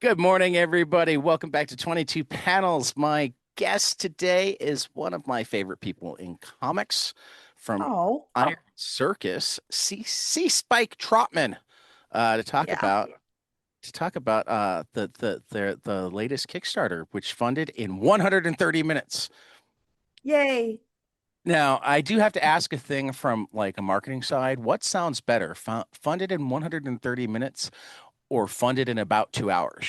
Good morning, everybody. Welcome back to 22 Panels. My guest today is one of my favorite people in comics from Oh, Iron Circus, C. Spike Trotman, to talk yeah. about the latest Kickstarter, which funded in 130 minutes. Yay. Now, I do have to ask a thing from like a marketing side. What sounds better, funded in 130 minutes or funded in about 2 hours?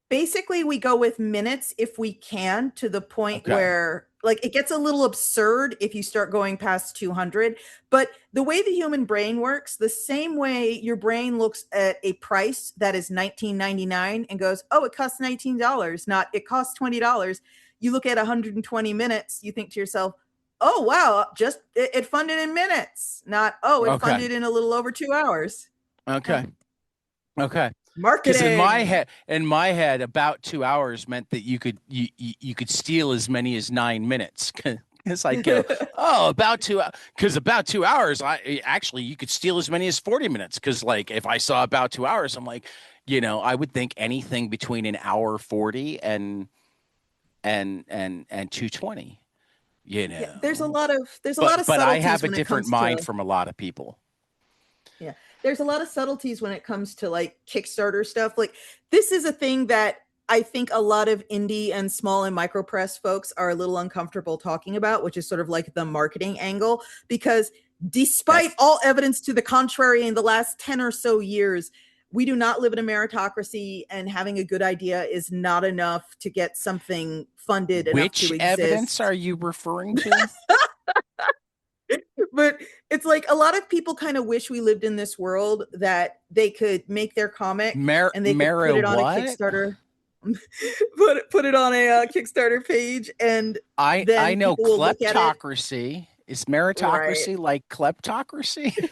Basically, we go with minutes if we can to the point Okay. where like it gets a little absurd if you start going past 200. But the way the human brain works, the same way your brain looks at a price that is 19.99 and goes, "Oh, it costs $19," not it costs $20. You look at 120 minutes, you think to yourself, "Oh, wow, just it funded in minutes." Not, "Oh, it Okay. funded in a little over 2 hours." Yeah. Okay. Okay. Because Marketing. in my head, about 2 hours meant that you could steal as many as 9 minutes. Because I go, oh, about 2 hours. Because about 2 hours, I actually you could steal as many as 40 minutes. Because like if I saw about 2 hours, I'm like, I would think anything between an hour 40 and 220. You Yeah, there's a know, lot of there's a lot of but I subtleties have a when it different comes mind to from a lot of people. yeah. There's a lot of subtleties when it comes to like Kickstarter stuff. Like this is a thing that I think a lot of indie and small and micro press folks are a little uncomfortable talking about, which is sort of like the marketing angle because despite Yes. all evidence to the contrary in the last 10 or so years, we do not live in a meritocracy and having a good idea is not enough to get something funded enough Which to evidence exist. are you referring to? But it's like a lot of people kind of wish we lived in this world that they could make their comic and they could put Mara it on a what? Kickstarter, put it on a Kickstarter page, and I then know people will look at it. kleptocracy. Is Right. meritocracy like kleptocracy?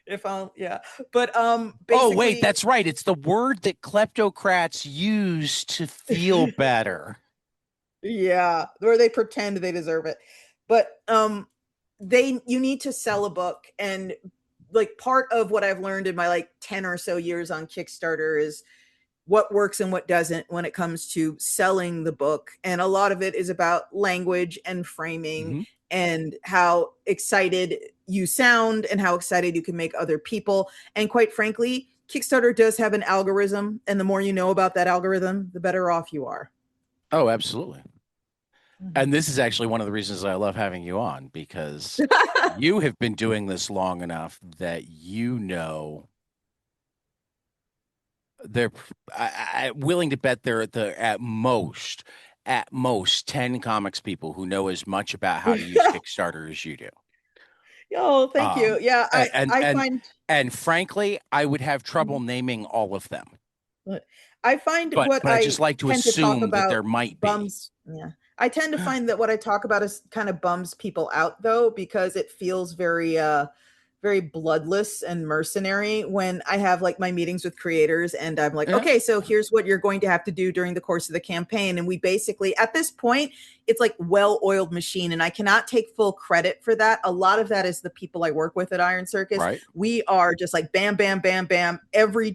If I yeah, but Oh, wait, basically that's right. It's the word that kleptocrats use to feel better. yeah, or they pretend they deserve it. But they you need to sell a book, and like part of what I've learned in my like 10 or so years on Kickstarter is what works and what doesn't when it comes to selling the book. And a lot of it is about language and framing Hmm. and how excited you sound and how excited you can make other people. And quite frankly, Kickstarter does have an algorithm. And the more you know about that algorithm, the better off you are. Oh, absolutely. Mhm. And this is actually one of the reasons I love having you on because you have been doing this long enough that they're willing to bet they're at most 10 comics people who know as much about how to use Kickstarter as you do. Oh, thank you. Um, Yeah, a- and I and find and frankly, I would have trouble naming all of them. I find But what but I just I like to tend to talk assume that about there might be. bums. Yeah. I tend to find that what I talk about is kind of bums people out though, because it feels very bloodless and mercenary when I have like my meetings with creators and I'm like, Yeah. okay, so here's what you're going to have to do during the course of the campaign. And we basically, at this point, it's like well-oiled machine. And I cannot take full credit for that. A lot of that is the people I work with at Iron Circus. Right. We are just like bam, bam, bam, bam, every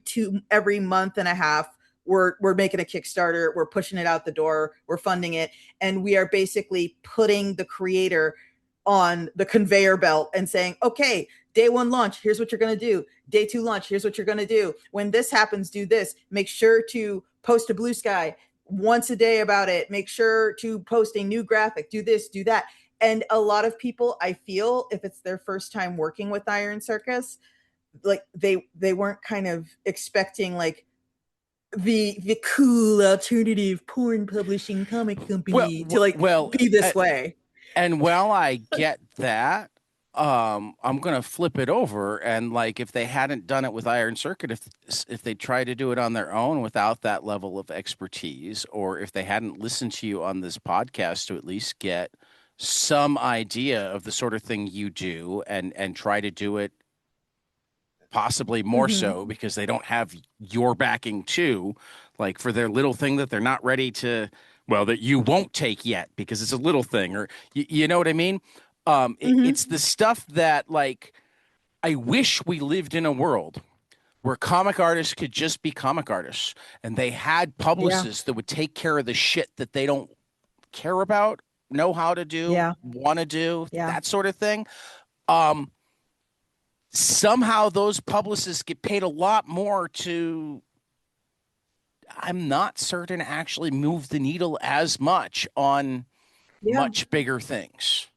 month and a half we're making a Kickstarter, we're pushing it out the door, we're funding it, and we are basically putting the creator on the conveyor belt and saying, okay, day one launch, here's what you're going to do. Day two launch, here's what you're going to do. When this happens, do this. Make sure to post a blue sky once a day about it. Make sure to post a new graphic. Do this, do that. And a lot of people, I feel, if it's their first time working with Iron Circus, like they weren't kind of expecting like the cool alternative porn publishing comic Well, company to like well, be this way. and while I get that, I'm gonna flip it over and like if they hadn't done it with Iron Circuit, if they tried to do it on their own without that level of expertise, or if they hadn't listened to you on this podcast to at least get some idea of the sort of thing you do and try to do it possibly more Mm-hmm. so because they don't have your backing too, like for their little thing that they're not ready to, well, that you won't take yet because it's a little thing, or you know what I mean? It's Mm-hmm. the stuff that like I wish we lived in a world where comic artists could just be comic artists, and they had Yeah. publicists that would take care of the shit that they don't care about, know how to do, Yeah. want to do, Yeah. that sort of thing. Um, Somehow those publicists get paid a lot more to, I'm not certain, actually move the needle as much on Yeah. much bigger things.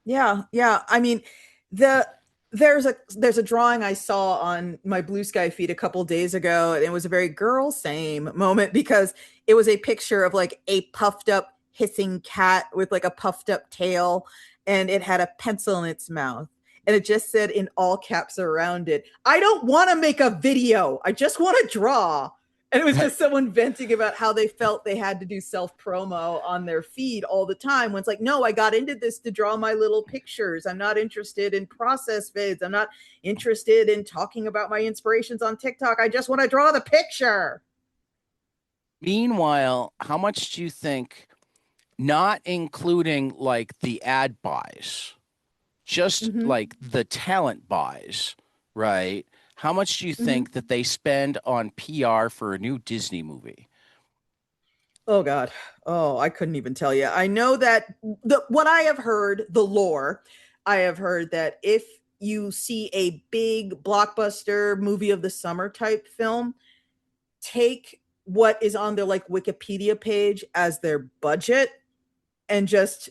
Yeah, yeah. I mean, the there's a drawing I saw on my Blue Sky feed a couple days ago, and it was a very girl same moment because it was a picture of like a puffed up hissing cat with like a puffed up tail, and it had a pencil in its mouth. And it just said in all caps around it, I don't want to make a video. I just want to draw. And it was Right. just someone venting about how they felt they had to do self promo on their feed all the time. When it's like, no, I got into this to draw my little pictures. I'm not interested in process vids. I'm not interested in talking about my inspirations on TikTok. I just want to draw the picture. Meanwhile, how much do you think, not including like the ad buys, just Mm-hmm. like the talent buys, right? How much do you Mm-hmm. think that they spend on PR for a new Disney movie? Oh God. Oh, I couldn't even tell you. I know that what I have heard, the lore, I have heard that if you see a big blockbuster movie of the summer type film, take what is on their like Wikipedia page as their budget and just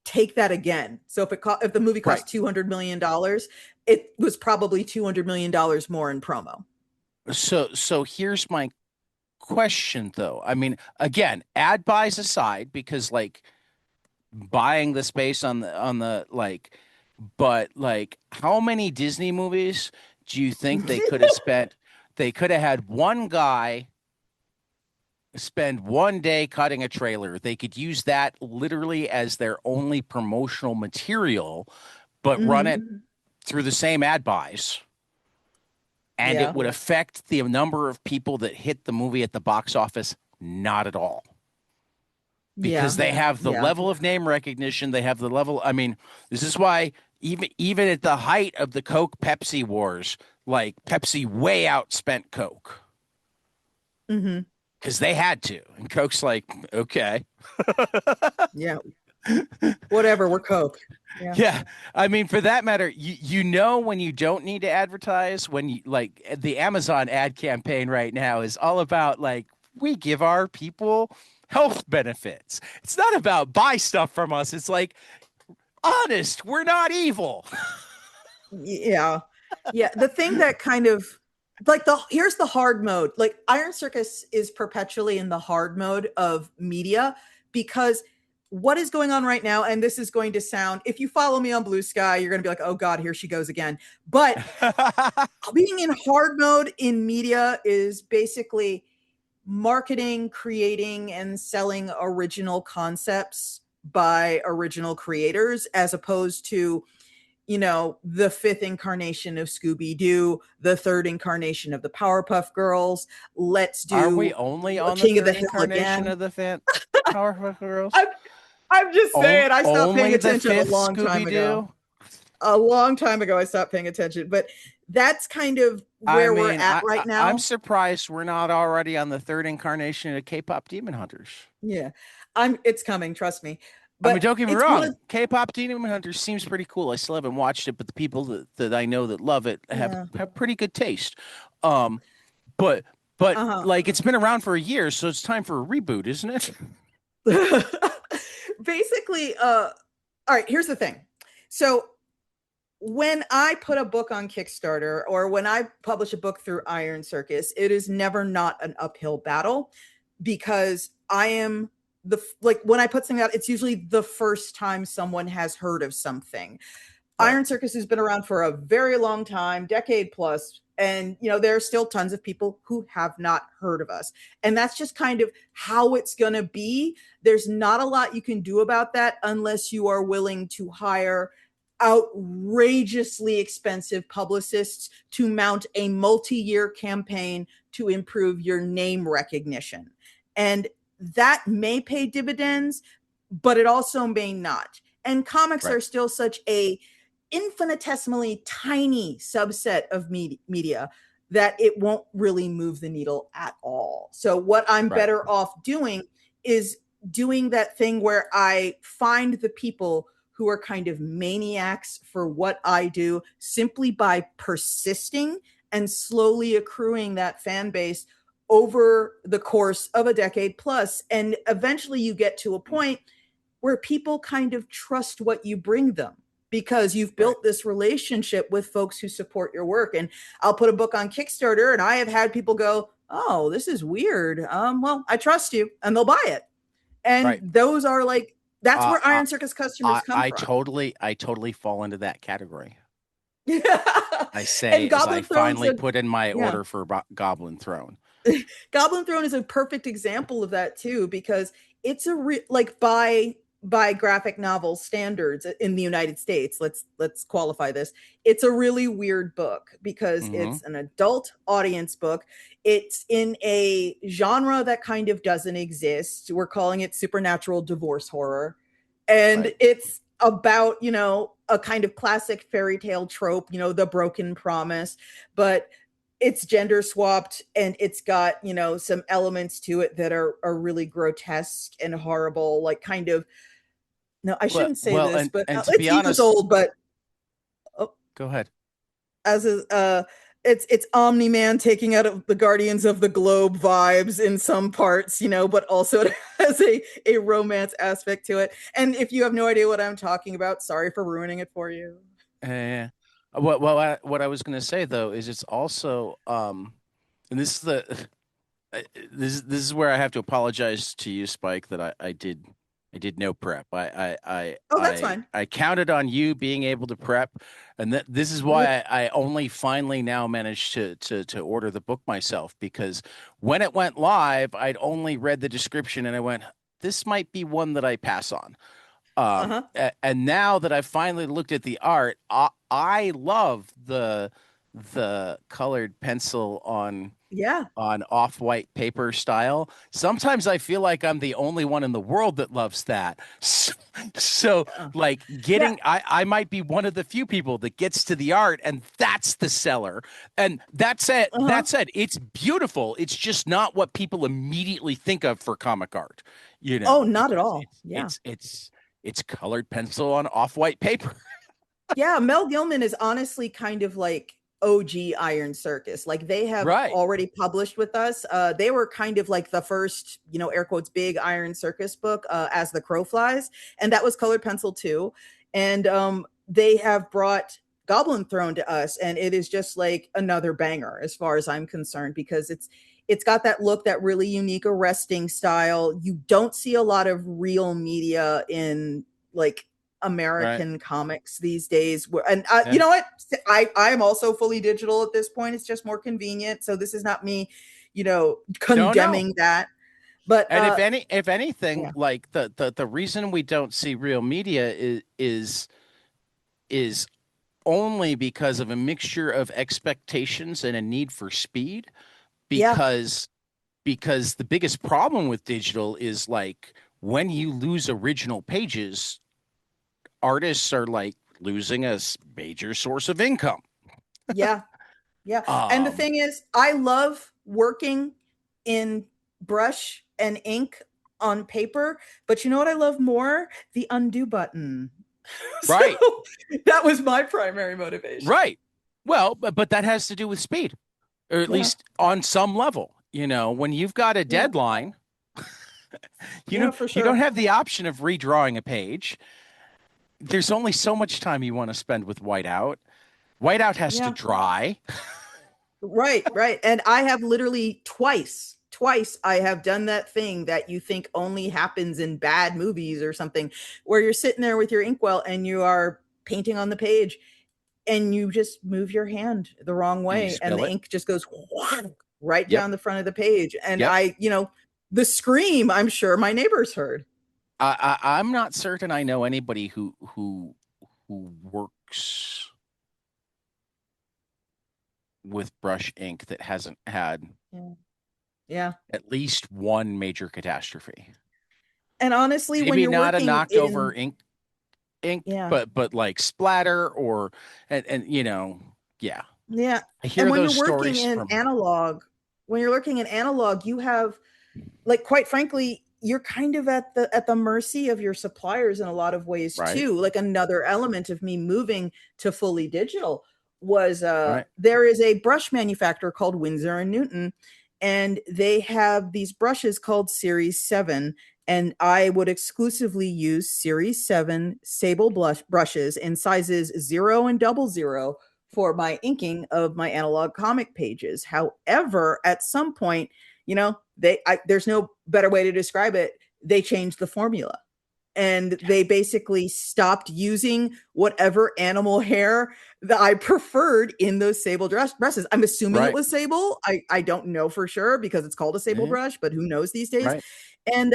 take that again. So if the movie Right. cost $200 million, it was probably $200 million more in promo. So here's my question though. I mean, again, ad buys aside, because like buying the space on the like, but like how many Disney movies do you think they could have spent? They could have had one guy spend one day cutting a trailer. They could use that literally as their only promotional material, but run it Mm-hmm. through the same ad buys. And it Yeah. would affect the number of people that hit the movie at the box office not at all. Because Yeah. they have the Yeah. level of name recognition, they have the level. I mean, this is why even at the height of the Coke Pepsi wars, like Pepsi way outspent Coke Mm-hmm. because they had to, and Coke's like, okay, Yeah. Whatever. We're Coke. Yeah. yeah. I mean, for that matter, you know when you don't need to advertise, when you like the Amazon ad campaign right now is all about like we give our people health benefits. It's not about buy stuff from us. It's like honest, we're not evil. Yeah. Yeah. The thing that kind of like here's the hard mode. Like Iron Circus is perpetually in the hard mode of media because what is going on right now, and this is going to sound, if you follow me on Blue Sky, you're going to be like, oh God, here she goes again. But being in hard mode in media is basically marketing, creating, and selling original concepts by original creators as opposed to the fifth incarnation of Scooby Doo, the third incarnation of the Powerpuff Girls. Let's Are we do only on the King of the third Hill incarnation again. of the Powerpuff Girls? I'm, I'm just saying, I stopped paying Only the attention a fifth long Scooby time ago. Doo? A long time ago, I stopped paying attention, but that's kind of I where we're mean, at right I'm now. surprised we're not already on the third incarnation of K-pop Demon Hunters. Yeah, it's coming, trust me. I mean, But don't get me it's one wrong. of K-pop Demon Hunters seems pretty cool. I still haven't watched it, but the people that I know that love it yeah. have pretty good taste. Um, but but Uh-huh. like it's been around for a year, so it's time for a reboot, isn't it? Basically, all right, here's the thing. So when I put a book on Kickstarter or when I publish a book through Iron Circus, it is never not an uphill battle because I am like when I put something out, it's usually the first time someone has heard of something. Right. Iron Circus has been around for a very long time, decade plus, and there are still tons of people who have not heard of us. And that's just kind of how it's going to be. There's not a lot you can do about that unless you are willing to hire outrageously expensive publicists to mount a multi-year campaign to improve your name recognition. And that may pay dividends, but it also may not. And comics Right. are still such a infinitesimally tiny subset of media. that it won't really move the needle at all. So what I'm Right. better off doing is doing that thing where I find the people who are kind of maniacs for what I do simply by persisting and slowly accruing that fan base over the course of a decade plus. And eventually you get to a point where people kind of trust what you bring them because you've Right. built this relationship with folks who support your work. And I'll put a book on Kickstarter, and I have had people go, "Oh, this is weird. Well, I trust you," and they'll buy it. And Right. those are like, that's Uh, where uh, Iron Circus customers come from. I totally fall into that category. I say And as I Goblin Throne's finally a, put in my yeah, order for Goblin Throne. Goblin Throne is a perfect example of that too, because it's like by graphic novel standards in the United States. Let's qualify this. It's a really weird book because Hmm. it's an adult audience book. It's in a genre that kind of doesn't exist. We're calling it supernatural divorce horror. And Right. it's about, a kind of classic fairy tale trope, the broken promise, but it's gender swapped and it's got some elements to it that are really grotesque and horrible, like kind of, no, I Well, shouldn't say this, but and to it's be years honest, old, but oh, go ahead. as a it's Omni-Man taking out of the Guardians of the Globe vibes in some parts, but also it has a romance aspect to it. And if you have no idea what I'm talking about, sorry for ruining it for you. What I was going to say though is it's also and this is the this is where I have to apologize to you, Spike, that I did no prep. Oh, that's fine. I counted on you being able to prep, and this is why I only finally now managed to order the book myself because when it went live, I'd only read the description and I went, this might be one that I pass on. Uh-huh. And now that I've finally looked at the art, I love the colored pencil Yeah. on off-white paper style. Sometimes I feel like I'm the only one in the world that loves that. So, Yeah. like Yeah. I might be one of the few people that gets to the art and that's the seller. And that's it. Uh-huh. That said, it's beautiful. It's just not what people immediately think of for comic art, Oh, not at because all. Yeah. it's colored pencil on off-white paper. Yeah, Mel Gillman is honestly kind of like OG Iron Circus. Like they have Right. already published with us. They were kind of like the first, air quotes, big Iron Circus book, As the Crow Flies, and that was colored pencil too. And they have brought Goblin Throne to us, and it is just like another banger as far as I'm concerned because it's got that look, that really unique arresting style. You don't see a lot of real media in like Right. American comics these days. And you Yeah. know what? I am also fully digital at this point. It's just more convenient. So this is not me, No, no. condemning that. But And if anything, yeah, like the reason we don't see real media is only because of a mixture of expectations and a need for speed yeah, because the biggest problem with digital is like when you lose original pages, artists are like losing a major source of income. yeah, yeah. And the Um, thing is, I love working in brush and ink on paper, but you know what I love more? The undo button. So right, that was my primary motivation. right. Well, but that has to do with speed, or at Yeah, least on some level. When you've got a yeah, deadline, yeah, for you don't sure. have the option of redrawing a page. There's only so much time you want to spend with whiteout. Whiteout has to Yeah. dry. Right, right. And I have literally twice I have done that thing that you think only happens in bad movies or something, where you're sitting there with your inkwell and you are painting on the page and you just move your hand the wrong And you way and spill the it. ink just goes right Yep. down the front of the page. And Yep. the scream, I'm sure my neighbors heard. I'm not certain I know anybody who works with brush ink that hasn't had Yeah. Yeah. at least one major catastrophe. And honestly, when Maybe you're not a working knocked over in, ink, yeah. but like splatter or and yeah. Yeah. I And hear those stories from when you're working in analog, you have, like, quite frankly, you're kind of at the mercy of your suppliers in a lot of ways right, too. Like, another element of me moving to fully digital was right, there is a brush manufacturer called Winsor and Newton, and they have these brushes called Series 7, and I would exclusively use Series 7 sable brushes in sizes 0 and 00 for my inking of my analog comic pages. However, at some point, there's no better way to describe it. They changed the formula, and they basically stopped using whatever animal hair that I preferred in those sable dresses. I'm assuming it right, was sable. I don't know for sure because it's called a sable yeah, brush, but who knows these days. right. And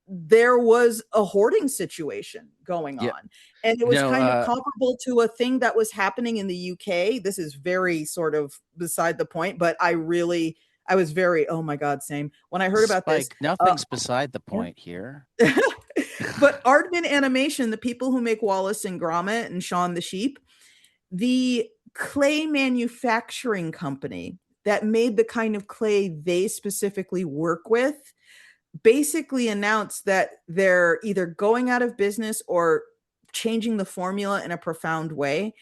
there was a hoarding situation going Yeah, on. And it was no, kind of comparable to a thing that was happening in the UK. This is very sort of beside the point, but I was very, oh my God, same. When I heard about this, Spike, uh, nothing's beside the yeah. point here. But Aardman Animation, the people who make Wallace and Gromit and Shaun the Sheep, the clay manufacturing company that made the kind of clay they specifically work with basically announced that they're either going out of business or changing the formula in a profound way.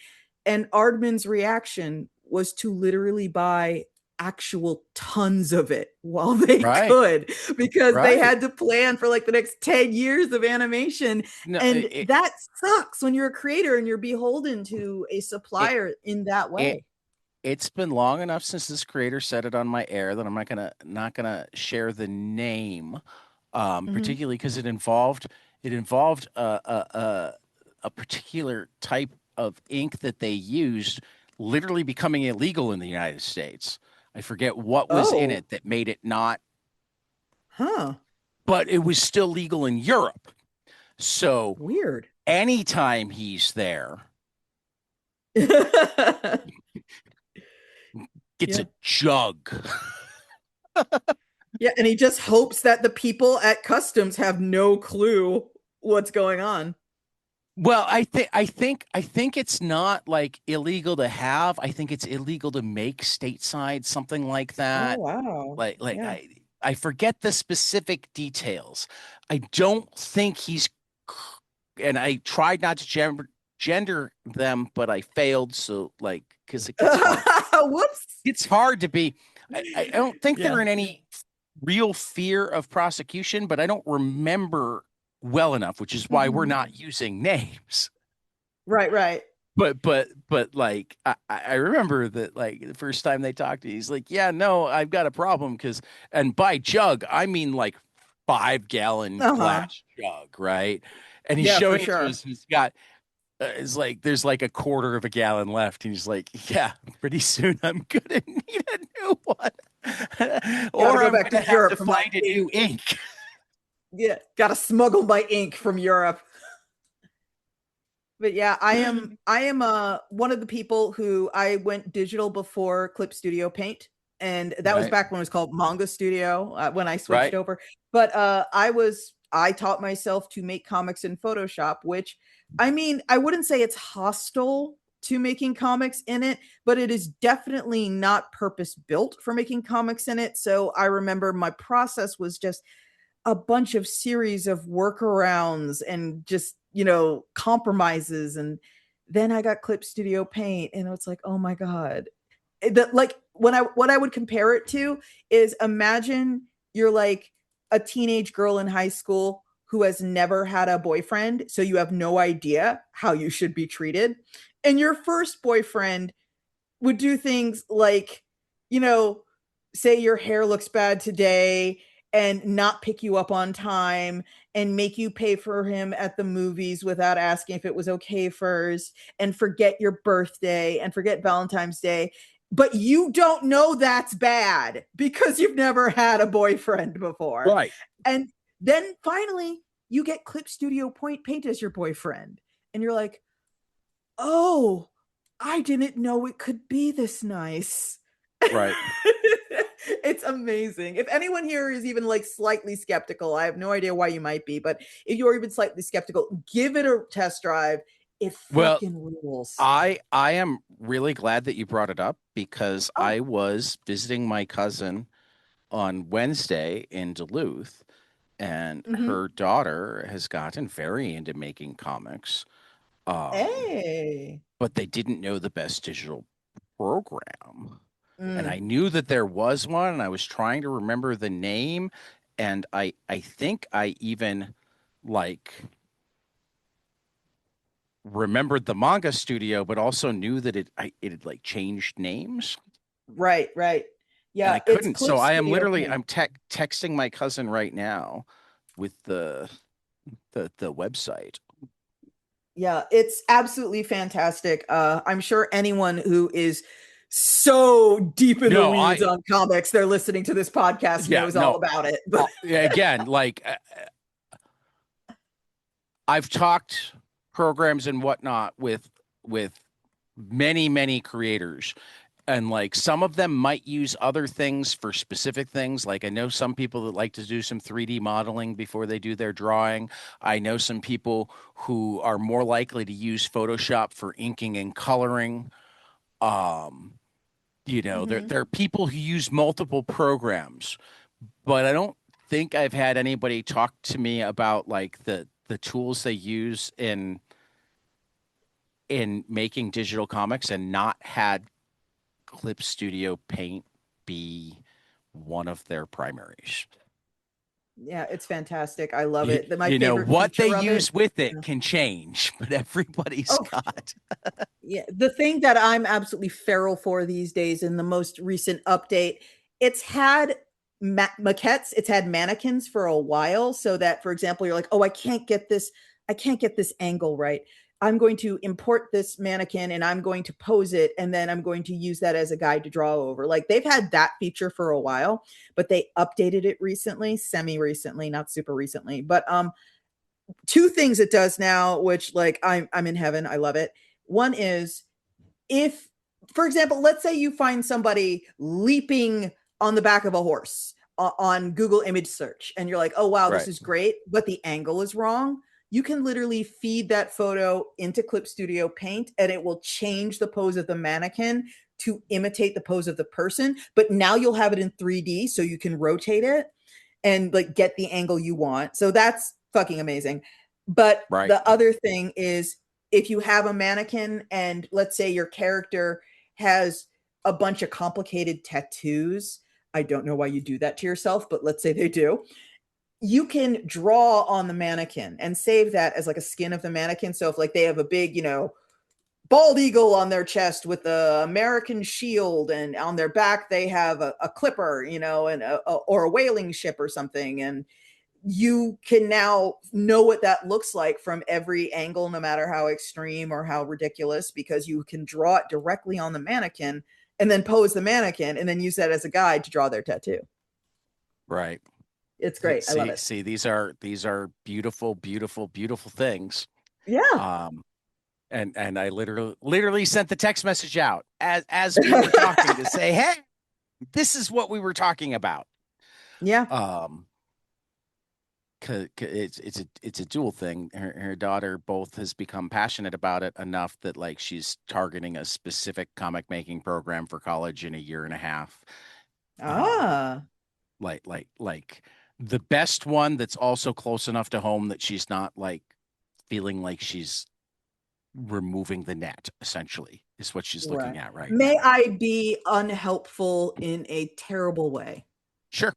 And Aardman's reaction was to literally buy actual tons of it while they Right, could, because they right. had to plan for like the next 10 years of animation. No, And that sucks when you're a creator and you're beholden to a it, supplier in that it, way. it's been long enough since this creator said it on my air that I'm not gonna share the name, Mm-hmm. particularly because it involved a particular type of ink that they used, literally becoming illegal in the United States. I forget what was in Oh, it that made it not, huh. but it was still legal in Europe. So Weird. anytime he's there, gets Yeah. a jug. Yeah. And he just hopes that the people at customs have no clue what's going on. Well, I think it's not like illegal to have. I think it's illegal to make stateside, something like Oh, that. wow. Like Yeah. I forget the specific details. I don't think he's, and I tried not to gender them, but I failed. So like, because it gets hard. Whoops. It's hard to be. I don't think Yeah. they're in any real fear of prosecution, but I don't remember well enough, which is why we're Mhm. not using names. Right, right. But like I remember that, like, the first time they talked to me, he's like, yeah, no, I've got a problem because, and by jug I mean like 5 gallon Uh-huh. glass jug, right? And he's Yeah, for showing it to sure. us. He's got it's like there's like a quarter of a gallon left, and he's like, yeah, pretty soon I'm gonna need a new one, Gotta or go I'm back to gonna have Europe to for my find a ink. new ink. Yeah. Gotta smuggle my ink from Europe. But yeah, I am one of the people who I went digital before Clip Studio Paint, and that was Right, back when it was called Manga Studio, when I switched right. over. But I taught myself to make comics in Photoshop, which, I mean, I wouldn't say it's hostile to making comics in it, but it is definitely not purpose built for making comics in it. So I remember my process was just a bunch of series of workarounds and just, compromises. And then I got Clip Studio Paint, and it's like, oh my God. Like, what I would compare it to is, imagine you're like a teenage girl in high school who has never had a boyfriend, so you have no idea how you should be treated. And your first boyfriend would do things like, you know, say your hair looks bad today and not pick you up on time and make you pay for him at the movies without asking if it was okay first, and forget your birthday and forget Valentine's Day. But you don't know that's bad because you've never had a boyfriend before. Right. And then finally, you get Clip Studio Paint as your boyfriend. And you're like, oh, I didn't know it could be this nice. Right. It's amazing. If anyone here is even like slightly skeptical, I have no idea why you might be, but if you're even slightly skeptical, give it a test drive. It Well, fucking rules. I am really glad that you brought it up because Oh. I was visiting my cousin on Wednesday in Duluth, and Mm-hmm. her daughter has gotten very into making comics. Um, Hey. but they didn't know the best digital program. And I Mm. knew that there was one, and I was trying to remember the name, and I think I even like remembered the manga studio, but also knew that it had like changed names, Right, right. and Yeah, I it's couldn't. Clip So I am Studio literally Paint. texting my cousin right now with the website. Yeah, it's absolutely fantastic. I'm sure anyone who is so deep in the No, weeds on comics, they're listening to this podcast yeah, knows all no. about it. But Yeah, again, like I've talked programs and whatnot with many creators, and like some of them might use other things for specific things. Like I know some people that like to do some 3D modeling before they do their drawing. I know some people who are more likely to use Photoshop for inking and coloring. um Mhm. there are people who use multiple programs, but I don't think I've had anybody talk to me about like the tools they use in making digital comics and not had Clip Studio Paint be one of their primaries. Yeah, it's fantastic. I love You, it. My you know favorite what they feature of it. use with it Yeah. can change, but everybody's Oh, got. yeah, the thing that I'm absolutely feral for these days in the most recent update, it's had maquettes, it's had mannequins for a while, so that, for example, you're like, oh, I can't get this angle right. I'm going to import this mannequin and I'm going to pose it, and then I'm going to use that as a guide to draw over. Like they've had that feature for a while, but they updated it recently, semi recently, not super recently. But two things it does now, which like I'm in heaven. I love it. One is if, for example, let's say you find somebody leaping on the back of a horse on Google image search and you're like, oh wow, this Right, is great, but the angle is wrong. You can literally feed that photo into Clip Studio Paint and it will change the pose of the mannequin to imitate the pose of the person. But now you'll have it in 3D so you can rotate it and like get the angle you want. So that's fucking amazing. But right. the other thing is if you have a mannequin and let's say your character has a bunch of complicated tattoos, I don't know why you do that to yourself, but let's say they do. You can draw on the mannequin and save that as like a skin of the mannequin. So if like they have a big, bald eagle on their chest with the American shield, and on their back they have a clipper, and or a whaling ship or something, and you can now know what that looks like from every angle, no matter how extreme or how ridiculous, because you can draw it directly on the mannequin and then pose the mannequin and then use that as a guide to draw their tattoo. Right. It's great. I love See, it. see, these are beautiful things. Yeah. Um, and I literally sent the text message out as we were talking to say, hey, this is what we were talking about. Yeah. Um, 'Cause it's a dual thing. Her daughter both has become passionate about it enough that like she's targeting a specific comic making program for college in a year and a half. Um, Ah. like the best one that's also close enough to home that she's not like feeling like she's removing the net, essentially, is what she's Right. looking at right May now. I be unhelpful in a terrible way? Sure.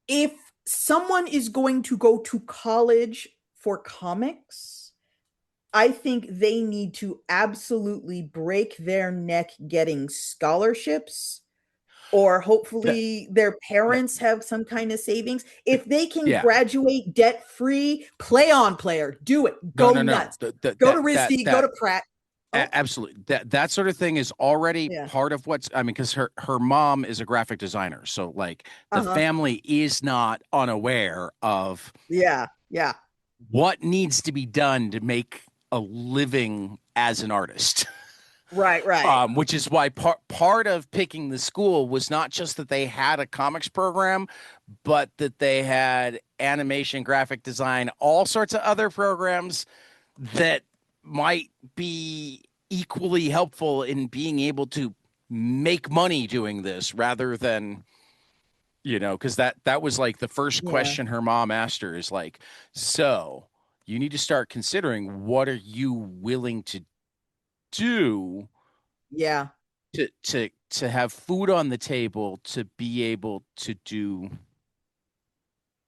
If someone is going to go to college for comics, I think they need to absolutely break their neck getting scholarships, or That, hopefully their that parents have some kind of savings. If they can yeah. graduate debt free, play on player, do it. No, Go no, no. nuts. Go to That RISD, go that to Pratt. Oh, Absolutely. That sort of thing is already yeah. part of what's, I mean, because her mom is a graphic designer. So like the Uh huh. family is not unaware of Yeah. Yeah. what needs to be done to make a living as an artist. Right, right. Which is why part of picking the school was not just that they had a comics program, but that they had animation, graphic design, all sorts of other programs that might be equally helpful in being able to make money doing this rather than, because that was like the first Yeah. question her mom asked her is like, so you need to start considering what are you willing to do Yeah. to have food on the table, to be able to do,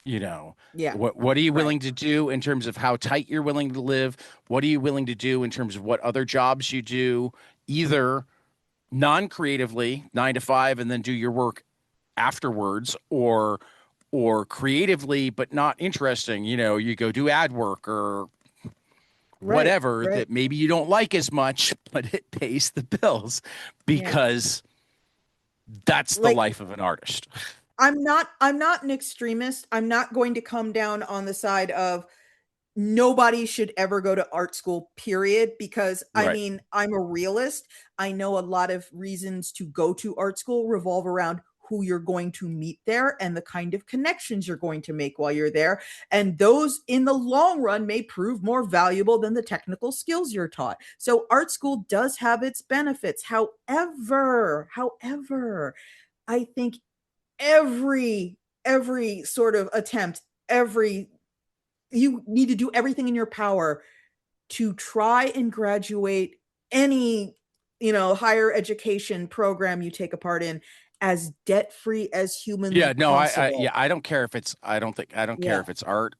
you know, Yeah. what are you Right. willing to do in terms of how tight you're willing to live? What are you willing to do in terms of what other jobs you do, either non-creatively, 9 to 5, and then do your work afterwards, or creatively but not interesting. You go do ad work or Right. whatever Right. that maybe you don't like as much, but it pays the bills Yeah. because that's the Like life of an artist. I'm not an extremist. I'm not going to come down on the side of nobody should ever go to art school, period, because I Right. mean, I'm a realist. I know a lot of reasons to go to art school revolve around who you're going to meet there and the kind of connections you're going to make while you're there. And those in the long run may prove more valuable than the technical skills you're taught. So art school does have its benefits. However, I think every sort of attempt, every you need to do everything in your power to try and graduate any higher education program you take a part in as debt free as humanly Yeah, no, possible. yeah, I don't care Yeah. if it's art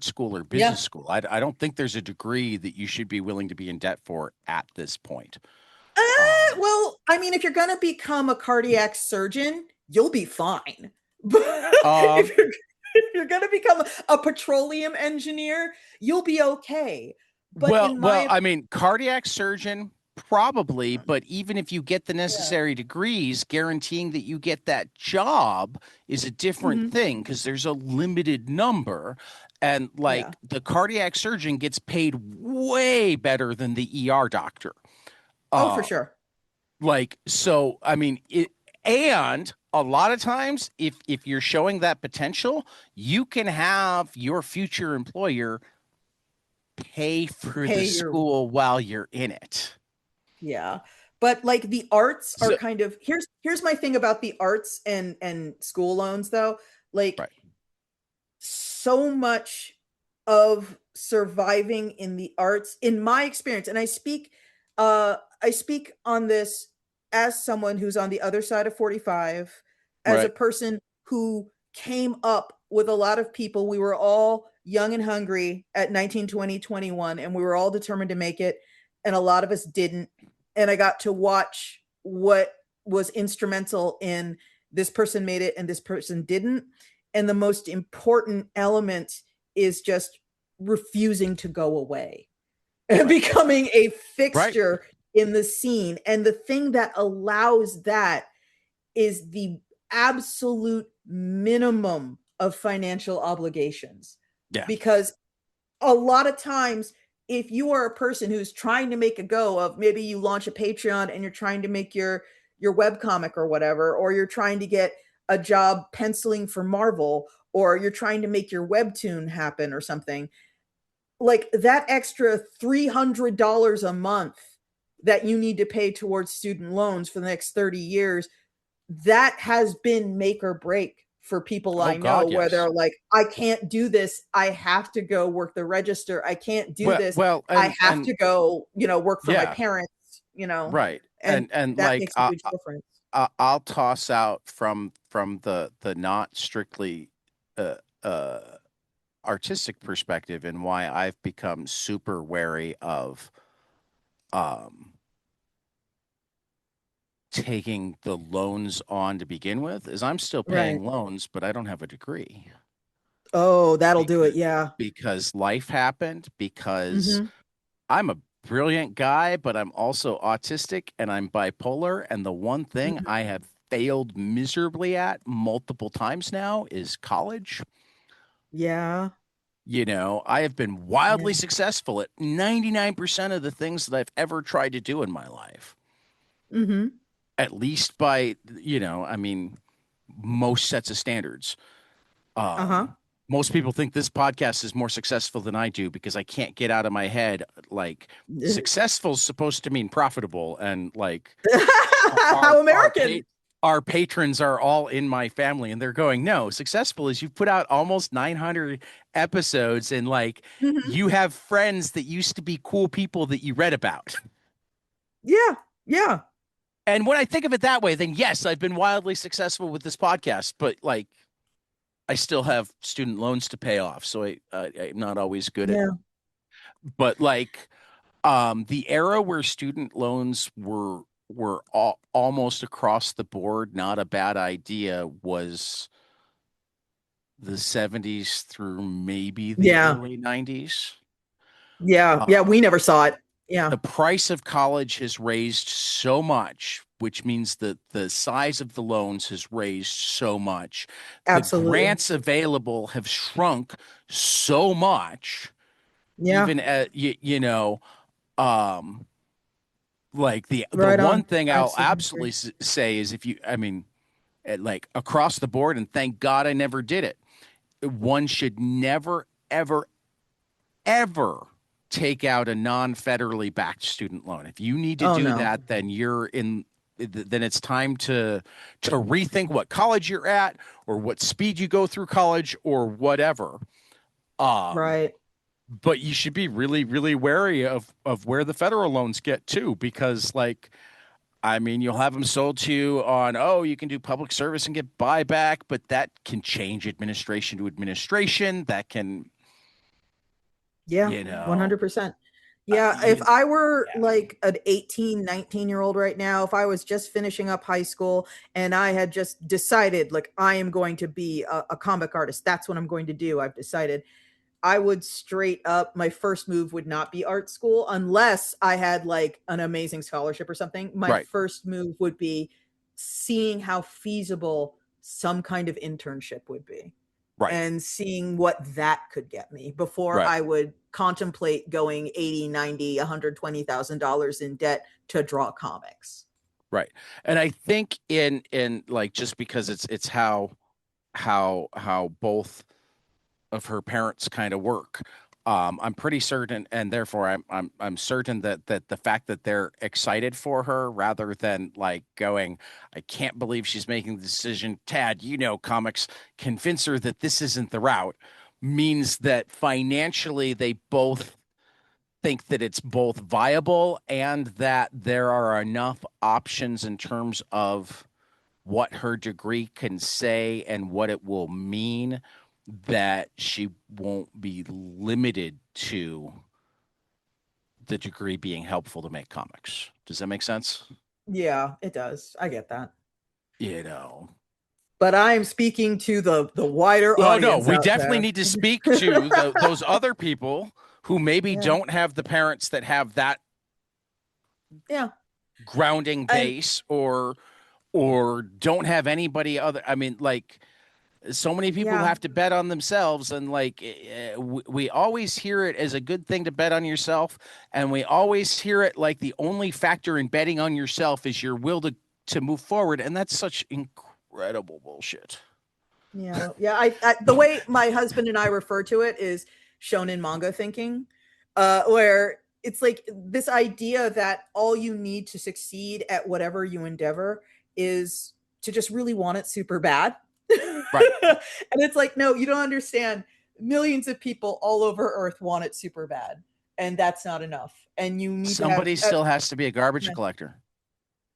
school or business Yeah. school. I don't think there's a degree that you should be willing to be in debt for at this point. Um, Well, I mean, if you're going to become a cardiac surgeon, you'll be fine. But um, if you're going to become a petroleum engineer, you'll be okay. But well, in well, my I mean, cardiac surgeon probably, but even if you get the yeah. necessary degrees, guaranteeing that you get that job is a different Mhm. thing because there's a limited number. And Yeah. like the cardiac surgeon gets paid way better than the ER doctor. Oh, for Uh, sure. so I mean and a lot of times if you're showing that potential, you can have your future employer pay for the Pay your school while you're in it. Yeah. But like the arts are So, kind of here's my thing about the arts and school loans though. Like right, so much of surviving in the arts in my experience, and I speak on this as someone who's on the other side of 45, as a right. person who came up with a lot of people. We were all young and hungry at 19, 20, 21, and we were all determined to make it, and a lot of us didn't. And I got to watch what was instrumental in this person made it and this person didn't. And the most important element is just refusing to go away and Right. becoming a Right. fixture in the scene. And the thing that allows that is the absolute minimum of financial obligations. Yeah. Because a lot of times, if you are a person who's trying to make a go of, maybe you launch a Patreon and you're trying to make your web comic or whatever, or you're trying to get a job penciling for Marvel, or you're trying to make your webtoon happen or something, like that extra $300 a month that you need to pay towards student loans for the next 30 years, that has been make or break for people Oh I know, God, where yes. they're like, I can't do this. I have to go work the register. I can't do Well, this. well, I have and to go, work for my yeah, parents, right. and And that like makes a huge difference. I'll toss out from the not strictly uh, uh, artistic perspective and why I've become super wary of um, taking the loans on to begin with is I'm still Right. paying loans, but I don't have a degree Oh, that'll do it. because Yeah. life happened because Hmm. I'm a brilliant guy, but I'm also autistic and I'm bipolar. And the one thing Hmm. I have failed miserably at multiple times now is college. Yeah. I have been Yeah. wildly successful at 99% of the things that I've ever tried to do in my life. Mm-hmm. at least by, I mean, most sets of standards. Uh-huh. Most people think this podcast is more successful than I do because I can't get out of my head like successful is supposed to mean profitable, and like our How our American. pa- our patrons are all in my family, and they're going, no, successful is you've put out almost 900 episodes, and like Hmm. you have friends that used to be cool people that you read about. Yeah. Yeah. And when I think of it that way, then yes, I've been wildly successful with this podcast, but like I still have student loans to pay off, so I'm not always good at. Yeah. But like the era where student loans were almost across the board not a bad idea was the 70s through maybe the Yeah. early 90s. Yeah. Yeah. Uh, We never saw it. Yeah. the price of college has raised so much, which means that the size of the loans has raised so much. The Absolutely. grants available have shrunk so much, Yeah. even at um, like the Right one on. thing I I'll absolutely absolutely agree. say is if you, I mean, like across the board, and thank God I never did it. One should never, ever, ever take out a non-federally backed student loan. If you need to Oh do no. that, then then it's time to rethink what college you're at or what speed you go through college or whatever. Um, Right. but you should be really, really wary of where the federal loans get too, because like I mean, you'll have them sold to you on, oh, you can do public service and get buyback, but that can change administration to administration. That can, Yeah, you know, 100%. Yeah, if you, I were yeah, like an 18, 19-year-old right now, if I was just finishing up high school and I had just decided, like, I am going to be a comic artist, that's what I'm going to do. I've decided. I would straight up, my first move would not be art school unless I had like an amazing scholarship or something. My right, first move would be seeing how feasible some kind of internship would be right, and seeing what that could get me before right, I would contemplate going 80, 90, $120,000 in debt to draw comics. right. And I think in like just because it's how both of her parents kind of work. I'm pretty certain, and therefore I'm certain that the fact that they're excited for her rather than like going, I can't believe she's making the decision. Tad, comics, convince her that this isn't the route, means that financially they both think that it's both viable and that there are enough options in terms of what her degree can say and what it will mean that she won't be limited to the degree being helpful to make comics. Does that make sense? Yeah, it does. I get that. You know. But I am speaking to the wider Oh no, audience we out definitely there. need to speak to those other people who maybe Yeah. don't have the parents that have that Yeah. grounding And base or don't have anybody other. I mean, like so many people yeah. have to bet on themselves, and like we always hear it as a good thing to bet on yourself, and we always hear it like the only factor in betting on yourself is your will to move forward, and that's such incredible bullshit. Yeah. Yeah. I the way my husband and I refer to it is shonen manga thinking, where it's like this idea that all you need to succeed at whatever you endeavor is to just really want it super bad. Right. And it's like, no, you don't understand. Millions of people all over Earth want it super bad, and that's not enough. And you need to have Somebody still has to be a garbage yeah. collector.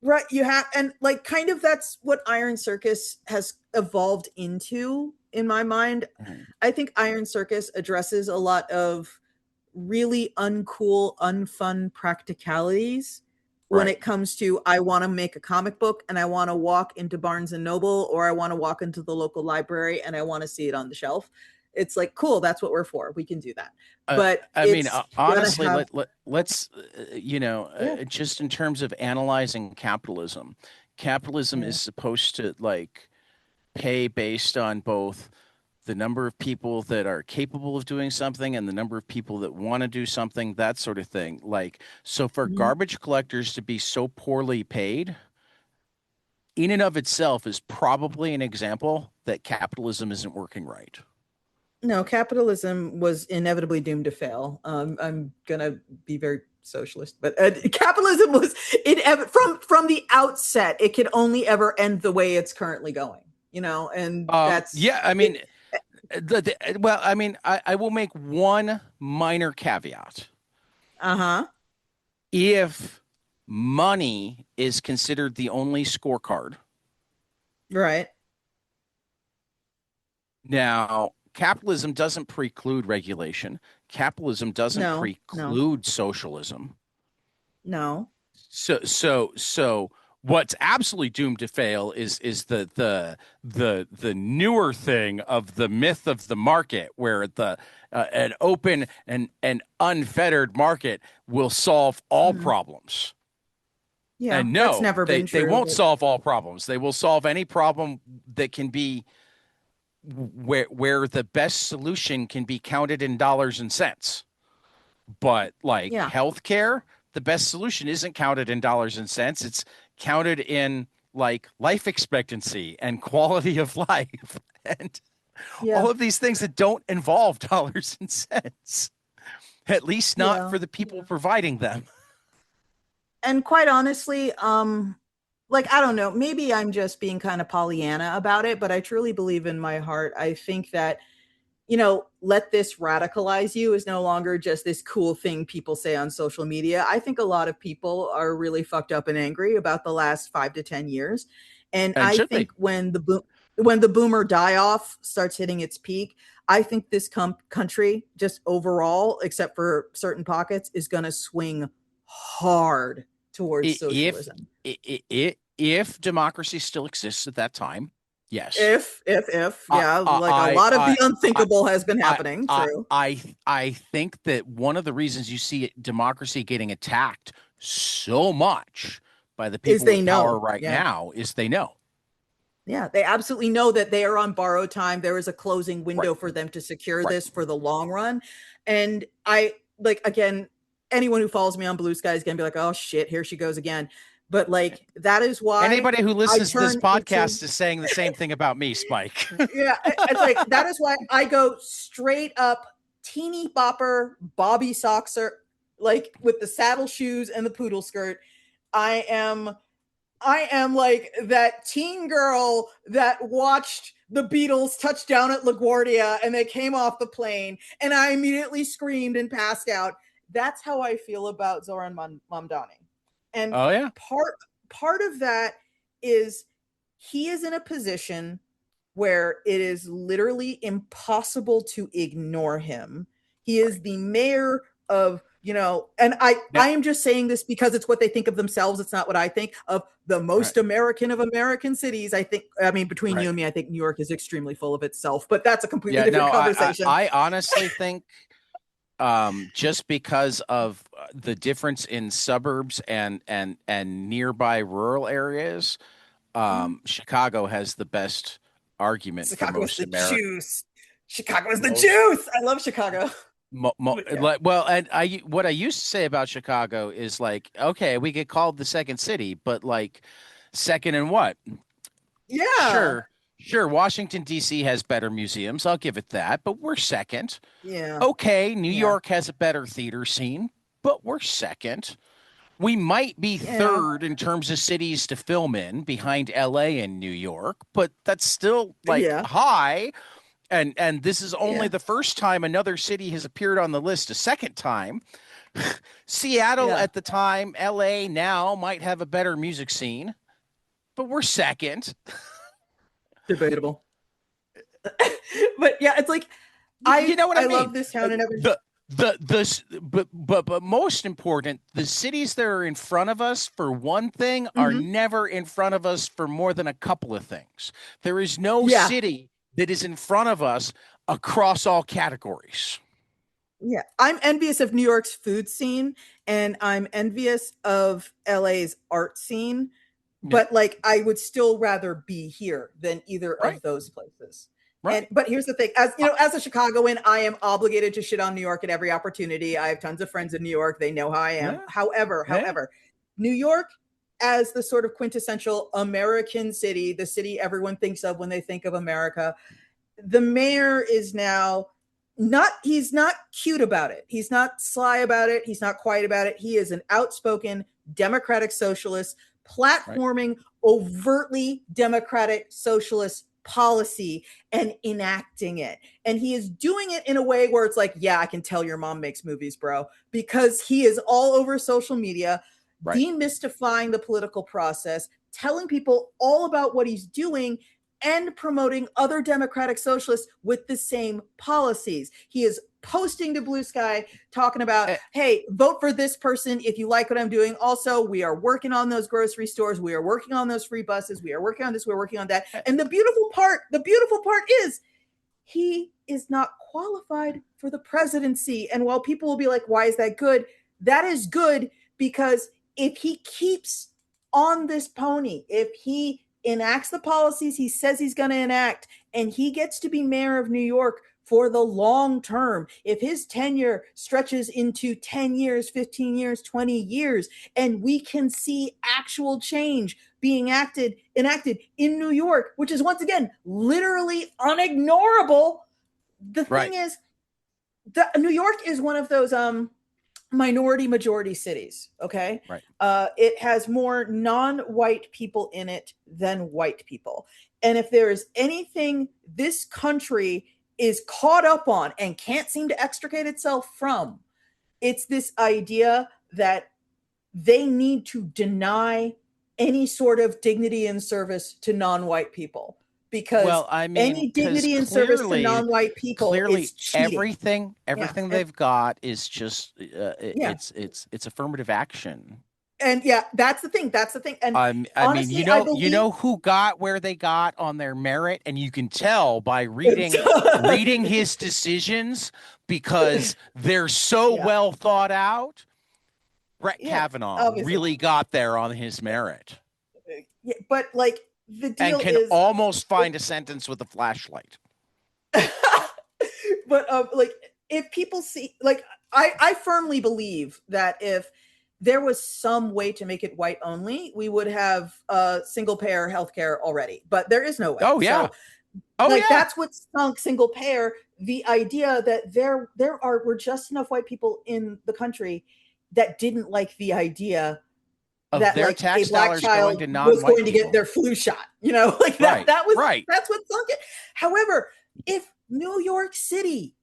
Right, you have, and like kind of that's what Iron Circus has evolved into in my mind. Mhm. I think Iron Circus addresses a lot of really uncool, unfun practicalities when Right. it comes to I want to make a comic book and I want to walk into Barnes and Noble or I want to walk into the local library and I want to see it on the shelf. It's like cool, that's what we're for. We can do that. Uh, But I mean, it's gonna honestly, have let's, yeah, just in terms of analyzing capitalism, capitalism yeah, is supposed to like pay based on both the number of people that are capable of doing something and the number of people that want to do something, that sort of thing. Like, so for Mhm. garbage collectors to be so poorly paid in and of itself is probably an example that capitalism isn't working right. No, capitalism was inevitably doomed to fail. I'm gonna be very socialist, but capitalism was from the outset. It could only ever end the way it's currently going, and Yeah, that's I it. mean, well, I mean, I will make one minor caveat. Uh-huh. If money is considered the only scorecard, Right. now capitalism doesn't preclude regulation. Capitalism doesn't No, no, preclude socialism. no. So what's absolutely doomed to fail is the newer thing of the myth of the market, where the an open and unfettered market will solve all Mhm. problems. Yeah, And that's no, never been they true, won't but solve all problems. They will solve any problem that can be where the best solution can be counted in dollars and cents. But like yeah. healthcare, the best solution isn't counted in dollars and cents. It's counted in like life expectancy and quality of life and Yeah. all of these things that don't involve dollars and cents, at least not Yeah. for the people providing them. And quite honestly, like I don't know, maybe I'm just being kind of Pollyanna about it, but I truly believe in my heart. I think that let this radicalize you is no longer just this cool thing people say on social media. I think a lot of people are really fucked up and angry about the last 5 to 10 years. And And I should be. think when the boomer die off starts hitting its peak, I think this country just overall, except for certain pockets, is going to swing hard towards If socialism. if democracy still exists at that time, yes. If, I yeah, like a I lot of the I I unthinkable has been I happening. I True. I think that one of the reasons you see democracy getting attacked so much by the Is people they with power know. right Yeah. now is they know. Yeah, they absolutely know that they are on borrowed time. There is a closing Right, window for them to secure right. this for the long run. And I like again, anyone who follows me on Blue Sky is gonna be like, oh shit, here she goes again. But like that is why Anybody who I listens to this turn into podcast is saying the same thing about me, Spike. yeah, it's like that is why I go straight up teeny bopper Bobby Soxer, like with the saddle shoes and the poodle skirt. I am I am like that teen girl that watched the Beatles touch down at LaGuardia and they came off the plane and I immediately screamed and passed out. That's how I feel about Zoran Mamdani. And Oh yeah, part part of that is he is in a position where it is literally impossible to ignore him. He is right. the mayor of, and I Now, I am just saying this because it's what they think of themselves. It's not what I think of the right, most American of American cities. I mean, between you right. and me, I think New York is extremely full of itself, but that's a completely Yeah, different no, conversation. I honestly think just because of the difference in suburbs and nearby rural areas, Mm. Chicago has the best argument for Chicago is most the American juice. Chicago is the most juice. I love Chicago. But yeah. like well, and I what I used to say about Chicago is like, okay, we get called the second city, but like second in what? Yeah. Sure, sure, Washington D.C. has better museums, I'll give it that, but we're second. Yeah. Okay, New Yeah. York has a better theater scene, but we're second. We might be Yeah. third in terms of cities to film in behind LA and New York, but that's still like Yeah. high. And this is only Yeah. the first time another city has appeared on the list a second time. Seattle Yeah. at the time, LA now might have a better music scene, but we're second. Debatable. But yeah, it's like You know what I I mean? love this town and everything. But most important, the cities that are in front of us for one thing are Mm-hmm. never in front of us for more than a couple of things. There is no Yeah, city that is in front of us across all categories. yeah. I'm envious of New York's food scene, and I'm envious of LA's art scene. Yeah, But like, I would still rather be here than either right. of those places. Right. But here's the thing, as you know, as a Chicagoan, I am obligated to shit on New York at every opportunity. I have tons of friends in New York. They know how I am. Yeah. Yeah. However, New York as the sort of quintessential American city, the city everyone thinks of when they think of America, the mayor is now he's not cute about it. He's not sly about it. He's not quiet about it. He is an outspoken democratic socialist Right. platforming overtly democratic socialist policy and enacting it. And he is doing it in a way where it's like, yeah, I can tell your mom makes movies, bro, because he is all over social media, Right. demystifying the political process, telling people all about what he's doing and promoting other democratic socialists with the same policies. He is posting to Blue Sky talking about, Eh, hey, vote for this person if you like what I'm doing. Also, we are working on those grocery stores. We are working on those free buses. We are working on this. We're working on that. eh, And the beautiful part is he is not qualified for the presidency. And while people will be like, why is that good? That is good because if he keeps on this pony, if he enacts the policies he says he's going to enact, and he gets to be mayor of New York for the long term, if his tenure stretches into 10 years, 15 years, 20 years, and we can see actual change being enacted in New York, which is once again literally unignorable. The right. thing is, New York is one of those minority majority cities. Okay, Right. it has more non-white people in it than white people, and if there is anything this country is caught up on and can't seem to extricate itself from, it's this idea that they need to deny any sort of dignity and service to non-white people, because Well, I mean, any because dignity and service to non-white people clearly is cheating. Yeah, everything they've got is just yeah, it's affirmative action. and yeah, that's the thing. That's the thing. And I mean, honestly, I you believe know who got where they got on their merit, and you can tell by reading his decisions because they're so yeah, well thought out. Brett yeah, Kavanaugh obviously. really got there on his merit Yeah, but like the and deal can is, almost find a sentence with a flashlight. but like if people see, like I firmly believe that if there was some way to make it white only, we would have single payer healthcare already. But there is no way. Oh yeah. So Oh like yeah. that's what stunk single payer. The idea that there were just enough white people in the country that didn't like the idea Of that their like a tax black dollars going child to was non-white going to get people. their flu shot, like Right. Right. that's what sunk it. However, if New York City,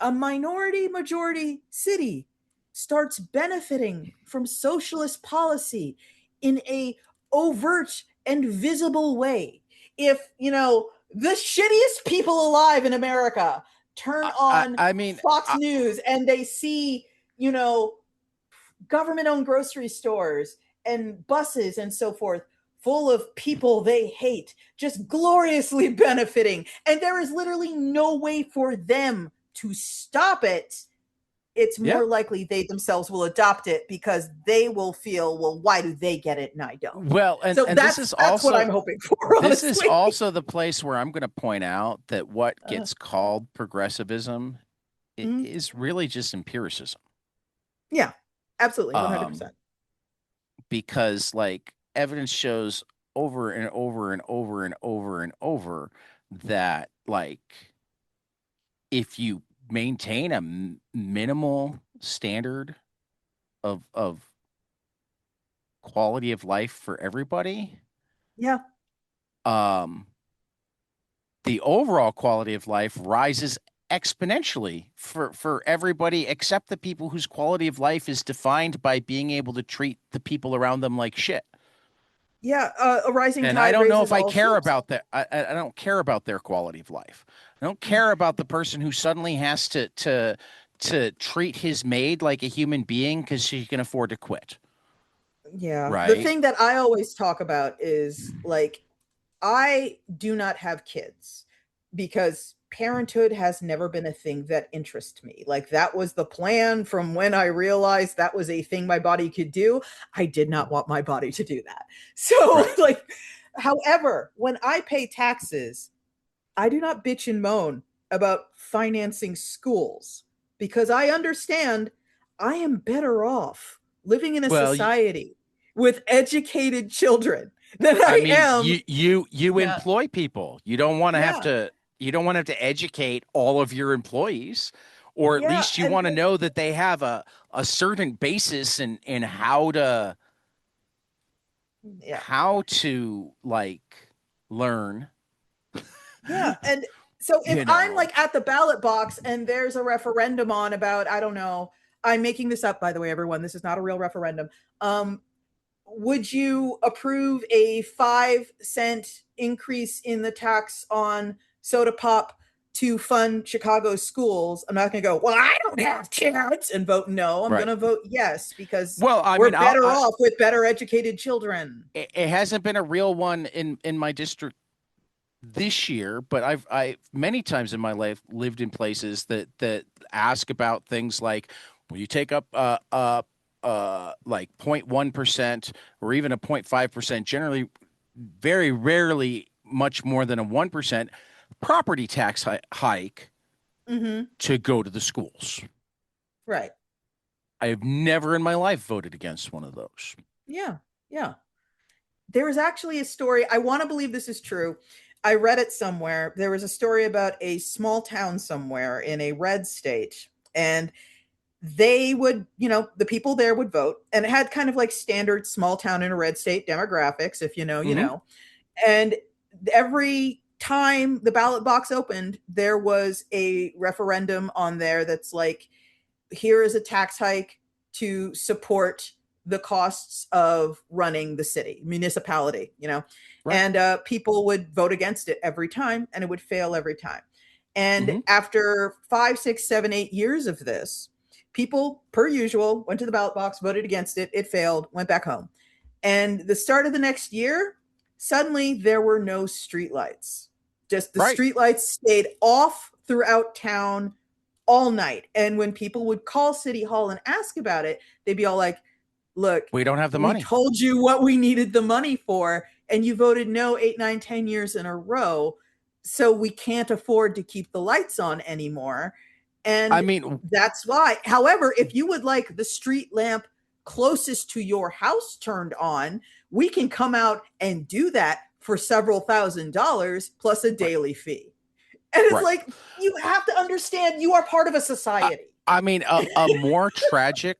a minority majority city, starts benefiting from socialist policy in a overt and visible way, if the shittiest people alive in America turn on I mean, Fox News and they see, you know, government owned grocery stores and buses and so forth full of people they hate just gloriously benefiting, and there is literally no way for them to stop it, it's yeah. more likely they themselves will adopt it because they will feel, well, why do they get it and I don't? Well, So and that's what I'm hoping for, this is honestly. also the place where I'm going to point out that what gets called progressivism Mhm. is really just empiricism. Yeah, absolutely, Um, 100%. because like evidence shows over and over and over and over and over that like if you maintain a minimal standard of quality of life for everybody, Yeah, um, the overall quality of life rises exponentially for everybody except the people whose quality of life is defined by being able to treat the people around them like shit. yeah, a rising And I tide don't know raises if I all care ships. about that. I don't care about their quality of life. I don't care about the person who suddenly has to treat his maid like a human being because she can afford to quit. Yeah. The Right. thing that I always talk about is like, I do not have kids because parenthood has never been a thing that interests me. Like, that was the plan from when I realized that was a thing my body could do. I did not want my body to do that. So, Right. like, however, when I pay taxes, I do not bitch and moan about financing schools because I understand I am better off living in a Well, society with educated children than I I mean, am. you Yeah. employ people. You don't want to have Yeah. to educate all of your employees, or at Yeah. least you And want to know that they have a certain basis in yeah. how to like learn, Yeah. And so if you I'm know. like at the ballot box and there's a referendum on about, I don't know, I'm making this up, by the way, everyone. This is not a real referendum. Um, would you approve a 5 cent increase in the tax on soda pop to fund Chicago schools? I'm not going to go, well, I don't have kids and vote no. I'm going Right. to vote yes because Well, I mean, we're better off with better educated children. it hasn't been a real one in my district this year, but I many times in my life lived in places that ask about things like, will you take up like 0.1% or even a 0.5%, generally very rarely much more than a 1% property tax hike Mm-hmm. to go to the schools. Right. I have never in my life voted against one of those. Yeah. Yeah. There is actually a story. I want to believe this is true. I read it somewhere. There was a story about a small town somewhere in a red state, and they would, the people there would vote, and it had kind of like standard small town in a red state demographics. If you know, you Mm-hmm. know. And every time the ballot box opened, there was a referendum on there that's like, here is a tax hike to support the costs of running the city municipality, Right. and people would vote against it every time and it would fail every time. And Mm-hmm. after 5, 6, 7, 8 years of this, people per usual went to the ballot box, voted against it, it failed, went back home. And the start of the next year, suddenly there were no streetlights. Just the Right. streetlights stayed off throughout town all night. And when people would call City Hall and ask about it, they'd be all like, look, We don't have the we money. told you what we needed the money for, and you voted no 8, 9, 10 years in a row. So we can't afford to keep the lights on anymore. I And mean, that's why. However, if you would like the street lamp closest to your house turned on, we can come out and do that for several $1,000s plus a right, daily fee. And it's right. like, you have to understand you are part of a I, society. I mean, a more tragic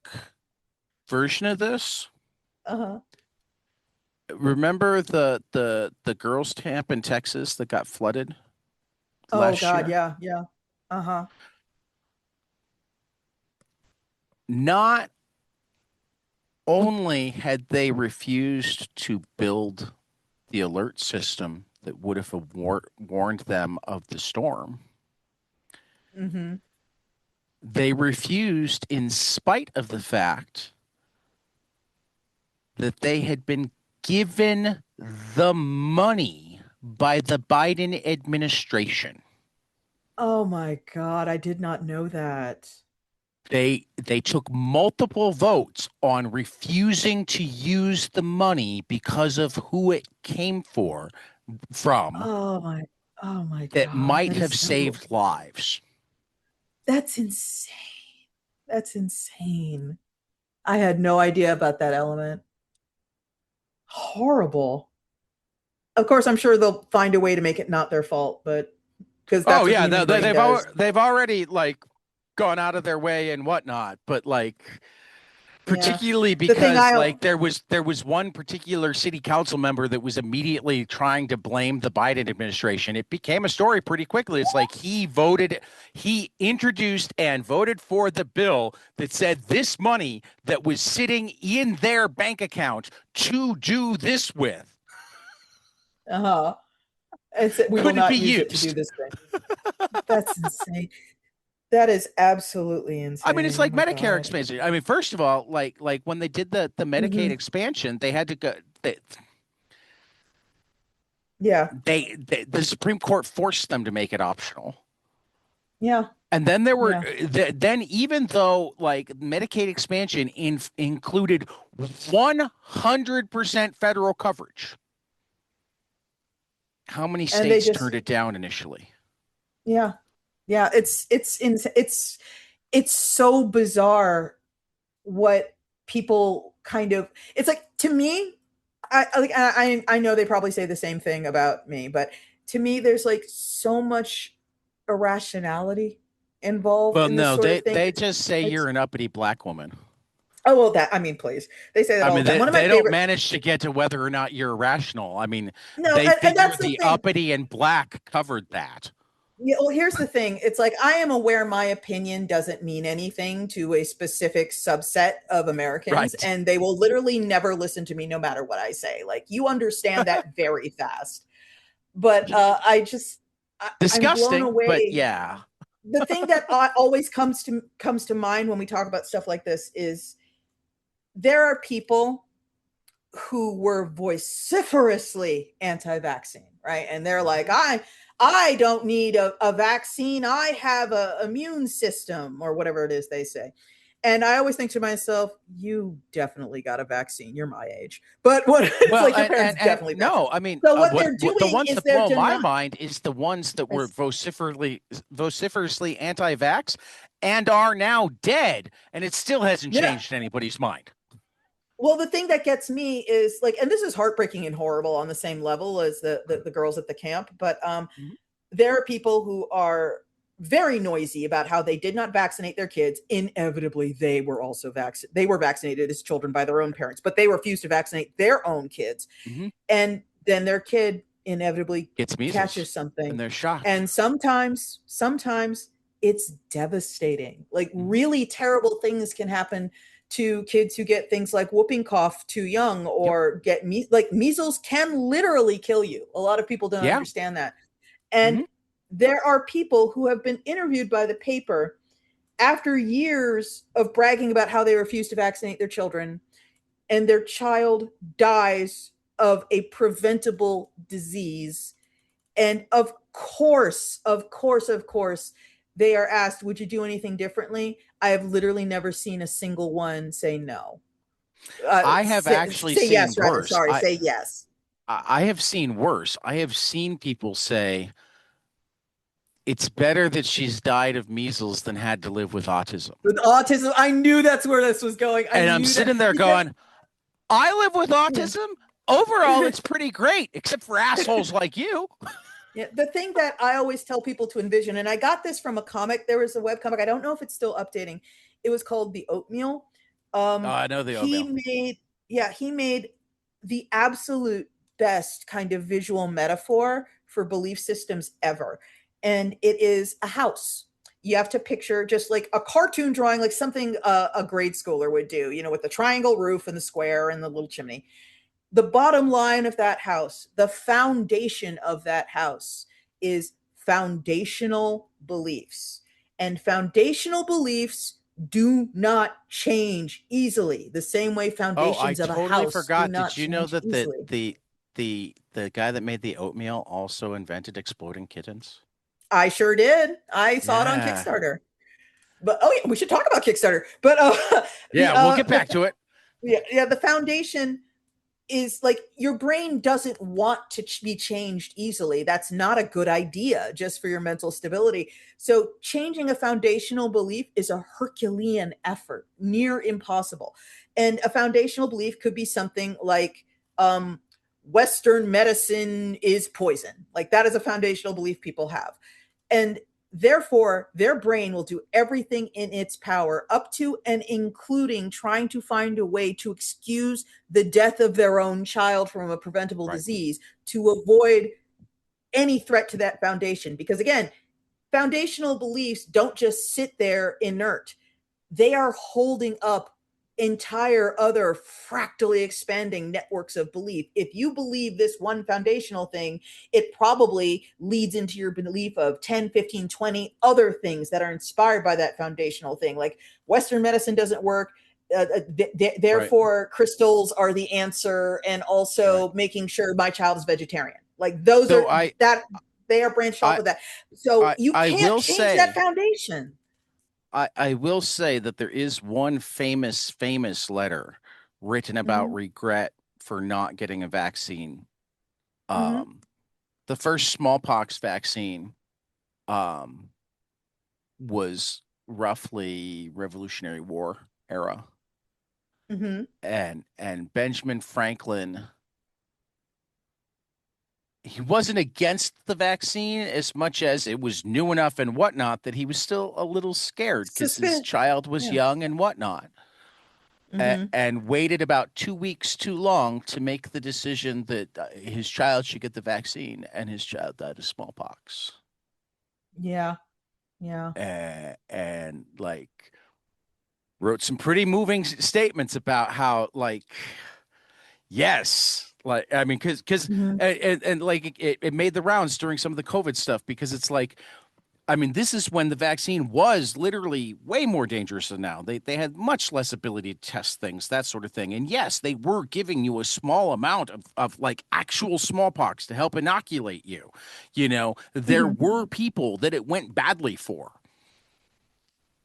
version of this. Uh-huh. Remember the girls' camp in Texas that got flooded Oh last God, year? yeah, yeah. Uh-huh. Not only had they refused to build the alert system that would have warned them of the storm, Mm-hmm. they refused in spite of the fact that they had been given the money by the Biden administration. Oh my God, I did not know that. They took multiple votes on refusing to use the money because of who it came from Oh my, oh my that God, might that have is so, saved lives. that's insane. That's insane. I had no idea about that element. Horrible. Of course, I'm sure they'll find a way to make it not their fault, but because that's Oh what the yeah, human brain does. they've already like gone out of their way and whatnot, but like Yeah. particularly The thing because I like there was one particular city council member that was immediately trying to blame the Biden administration. It became a story pretty quickly. It's like he introduced and voted for the bill that said this money that was sitting in their bank account to do this with uh-huh. It's we will couldn't be not use it to do used. this thing. That's insane. That is absolutely I mean, it's insane. Oh like my Medicare God. expansion. I mean, first of all, like when they did the Medicaid Hmm. expansion, they had to go. Yeah. The Supreme Court forced them to make it optional. Yeah. And then there were Yeah. then even though like Medicaid expansion included 100% federal coverage. How many And they states turned just, it down initially? yeah, yeah, it's so bizarre what people kind of, it's like, to me, I know they probably say the same thing about me, but to me there's like so much irrationality involved Well, in this no, sort of thing. they just say It's you're an uppity black woman. Oh well, that, I mean, please, they say that I all mean, the time. One of my they don't favorite, manage to get to whether or not you're rational. I mean, no, they and figure that's the the thing. uppity and black covered that. Yeah, well, here's the thing. It's like, I am aware my opinion doesn't mean anything to a specific subset of Americans, Right. and they will literally never listen to me no matter what I say. Like, you understand that very fast. But I'm blown Disgusting, but away. yeah. The thing that always comes to mind when we talk about stuff like this is, there are people who were vociferously anti-vaccine, right? And they're like, Mhm. I don't need a vaccine. I have a immune system, or whatever it is they say. And I always think to myself, you definitely got a vaccine. You're my age. But what, it's Well, like, your parents and definitely no, vaccinated. I mean, So what they're what the doing ones is that they're blow my denying. mind is the ones that were vociferously anti-vax and are now dead, and it still hasn't Yeah. changed anybody's mind. Well, the thing that gets me is like, and this is heartbreaking and horrible on the same level as the girls at the camp, but Mhm. there are people who are very noisy about how they did not vaccinate their kids. Inevitably, they were vaccinated as children by their own parents, but they refused to vaccinate their own kids. Mhm. And then their kid inevitably Gets measles, catches and something. they're shocked. And sometimes it's devastating. Like, Mhm. really terrible things can happen to kids who get things like whooping cough too young, Yep. or get like measles can literally kill you. A lot of people don't Yeah. understand that. And Mhm. there are people who have been interviewed by the paper after years of bragging about how they refuse to vaccinate their children, and their child dies of a preventable disease. And of course, they are asked, would you do anything differently? I have literally never seen a single one say no. I have actually Say seen yes, rather. worse. Sorry, say yes. I have seen worse. I have seen people say it's better that she's died of measles than had to live with autism. With autism, I knew that's where this was going. I And I'm knew that, sitting there because going, I live with autism. Overall, it's pretty great, except for assholes like you. yeah, the thing that I always tell people to envision, and I got this from a comic. There was a web comic. I don't know if it's still updating. It was called The Oatmeal. Oh, I know the He oatmeal. made, yeah, he made the absolute best kind of visual metaphor for belief systems ever. And it is a house. You have to picture just like a cartoon drawing, like something a grade schooler would do, with the triangle roof and the square and the little chimney. The bottom line of that house, the foundation of that house, is foundational beliefs. And foundational beliefs do not change easily, the same way Oh, I foundations of a totally house do forgot. not Did you know change that easily. the guy that made the oatmeal also invented exploding kittens? I sure did. I saw it on Yeah. Kickstarter. But oh yeah, we should talk about Kickstarter. But the Yeah, we'll get back to it. yeah, the foundation is like, your brain doesn't want to be changed easily. That's not a good idea just for your mental stability. So changing a foundational belief is a Herculean effort, near impossible. And a foundational belief could be something like, Western medicine is poison. Like, that is a foundational belief people have. And therefore, their brain will do everything in its power, up to and including trying to find a way to excuse the death of their own child from a preventable Right. disease, to avoid any threat to that foundation. Because again, foundational beliefs don't just sit there inert, they are holding up entire other fractally expanding networks of belief. If you believe this one foundational thing, it probably leads into your belief of 10, 15, 20 other things that are inspired by that foundational thing. Like, Western medicine doesn't work. Right. Therefore, crystals are the answer, and Right. also making sure my child is vegetarian. Like, those So are that they are branched off I of that. So you I can't will change that say foundation. I will say that there is one famous letter written about Mm-hmm. regret for not getting a vaccine. Mm-hmm. Um the first smallpox vaccine um, was roughly Revolutionary War era, Mm-hmm. and Benjamin Franklin, he wasn't against the vaccine as much as it was new enough and whatnot that he was still a little scared because his Suspicious. child was Yeah. young and whatnot. Mm-hmm. And waited about 2 weeks too long to make the decision that his child should get the vaccine, and his child died of smallpox. Yeah. Yeah. And like wrote some pretty moving statements about how like yes, like I mean because Mm-hmm. and like it made the rounds during some of the COVID stuff because it's like I mean, this is when the vaccine was literally way more dangerous than now. They had much less ability to test things, that sort of thing. And yes, they were giving you a small amount of like actual smallpox to help inoculate you. You know, there Mm-hmm. were people that it went badly for.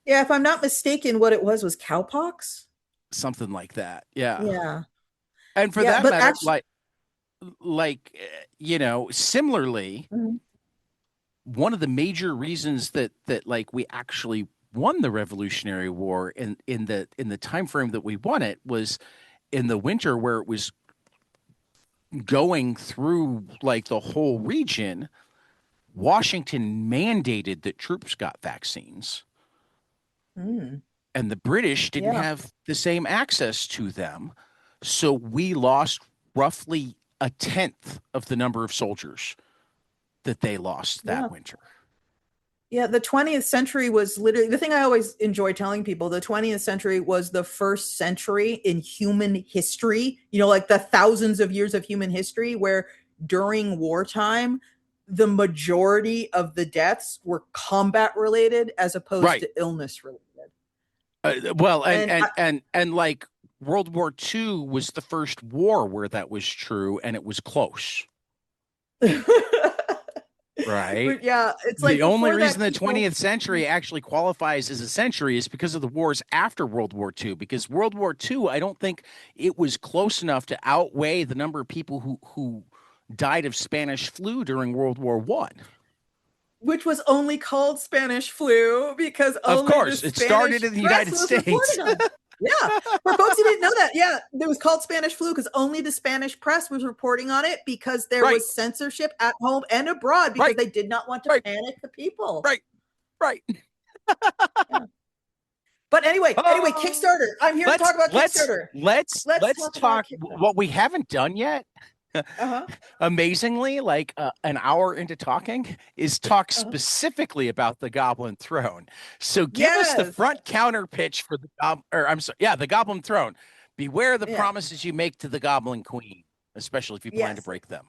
Yeah, if I'm not mistaken, what it was cowpox. Something like that. Yeah. Yeah. And for Yeah, that but matter, actually, similarly, mhm. one of the major reasons that like we actually won the Revolutionary War in the time frame that we won it was in the winter where it was going through like the whole region. Washington mandated that troops got vaccines, Mm, and the British didn't yeah, have the same access to them. So we lost roughly a tenth of the number of soldiers that they lost that yeah. winter. Yeah, the 20th century was literally the thing I always enjoy telling people. The 20th century was the first century in human history, like the thousands of years of human history, where during wartime, the majority of the deaths were combat related as opposed Right. to illness related. Well, And and like World War II was the first war where that was true, and it was close, right? but yeah, it's The like only before reason that, the people. 20th century actually qualifies as a century is because of the wars after World War II. Because World War II, I don't think it was close enough to outweigh the number of people who died of Spanish flu during World War One. Which was only called Spanish flu because Of only the course, it started Spanish in the press United was States. reporting on it. Yeah. For folks who didn't know that, yeah, it was called Spanish flu because only the Spanish press was reporting on it because there Right, was censorship at home and abroad because right, they did not want to right, panic the people. right, right. Yeah. But anyway, Oh, Kickstarter. I'm here to talk about Kickstarter. Let's let's talk about talk Kickstarter. what we haven't done yet. Uh-huh. Amazingly, like an hour into talking, is talk Uh-huh. specifically about the Goblin Throne. So give us the Yes. front counter pitch for or I'm sorry, yeah, the Goblin Throne. Beware the Yeah. promises you make to the Goblin Queen, especially if you plan to Yes. break them.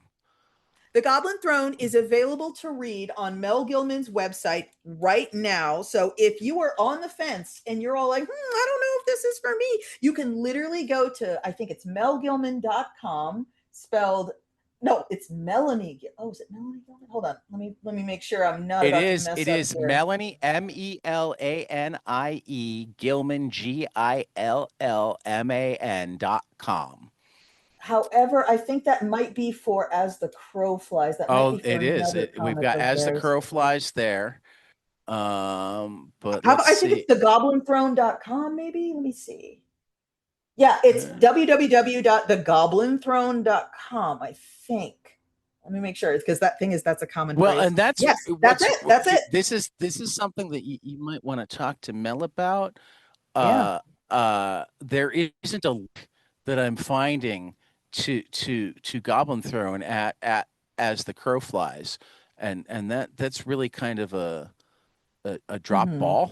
The Goblin Throne is available to read on Mel Gilman's website right now. So if you are on the fence and you're all like, I don't know if this is for me, you can literally go to, I think it's melgilman.com, spelled, no, it's Melanie. Oh, is it Melanie Gilman? Hold on. Let me make sure I'm not It about to is mess it up is here. Melanie Melanie Gilman Gillman.com. However, I think that might be for As the Crow Flies. That might Oh, be for it is. another We've comic got of As the theirs. Crow Flies there. But How let's about, I think it's see. thegoblinthrone.com, maybe? Let me see. Yeah, it's Uh, www.thegoblinthrone.com, I think. Let me make sure because that's a common Well, phrase. and that's Yes, that's what's it. That's it. this is something that you might want to talk to Mel about. Yeah. There isn't a link that I'm finding to Goblin Throne at As the Crow Flies, and that's really kind of a drop Hmm. ball.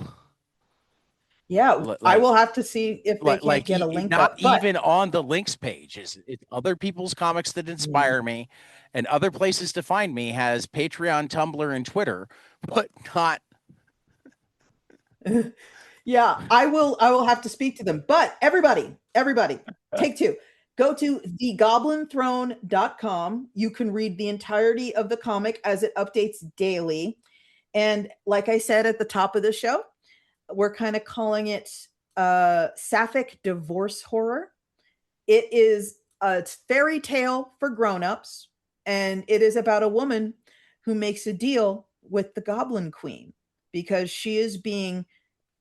Yeah, I Like will have to see if they can't get a link not up. But even on the links page is it's other people's comics that hmm. inspire me, and other places to find me has Patreon, Tumblr, and Twitter, but not. Yeah, I will have to speak to them. But everybody, take two. Go to thegoblinthrone.com. You can read the entirety of the comic as it updates daily. And like I said at the top of the show, we're kind of calling it sapphic divorce horror. It is a fairy tale for grown-ups, And it is about a woman who makes a deal with the Goblin Queen because she is being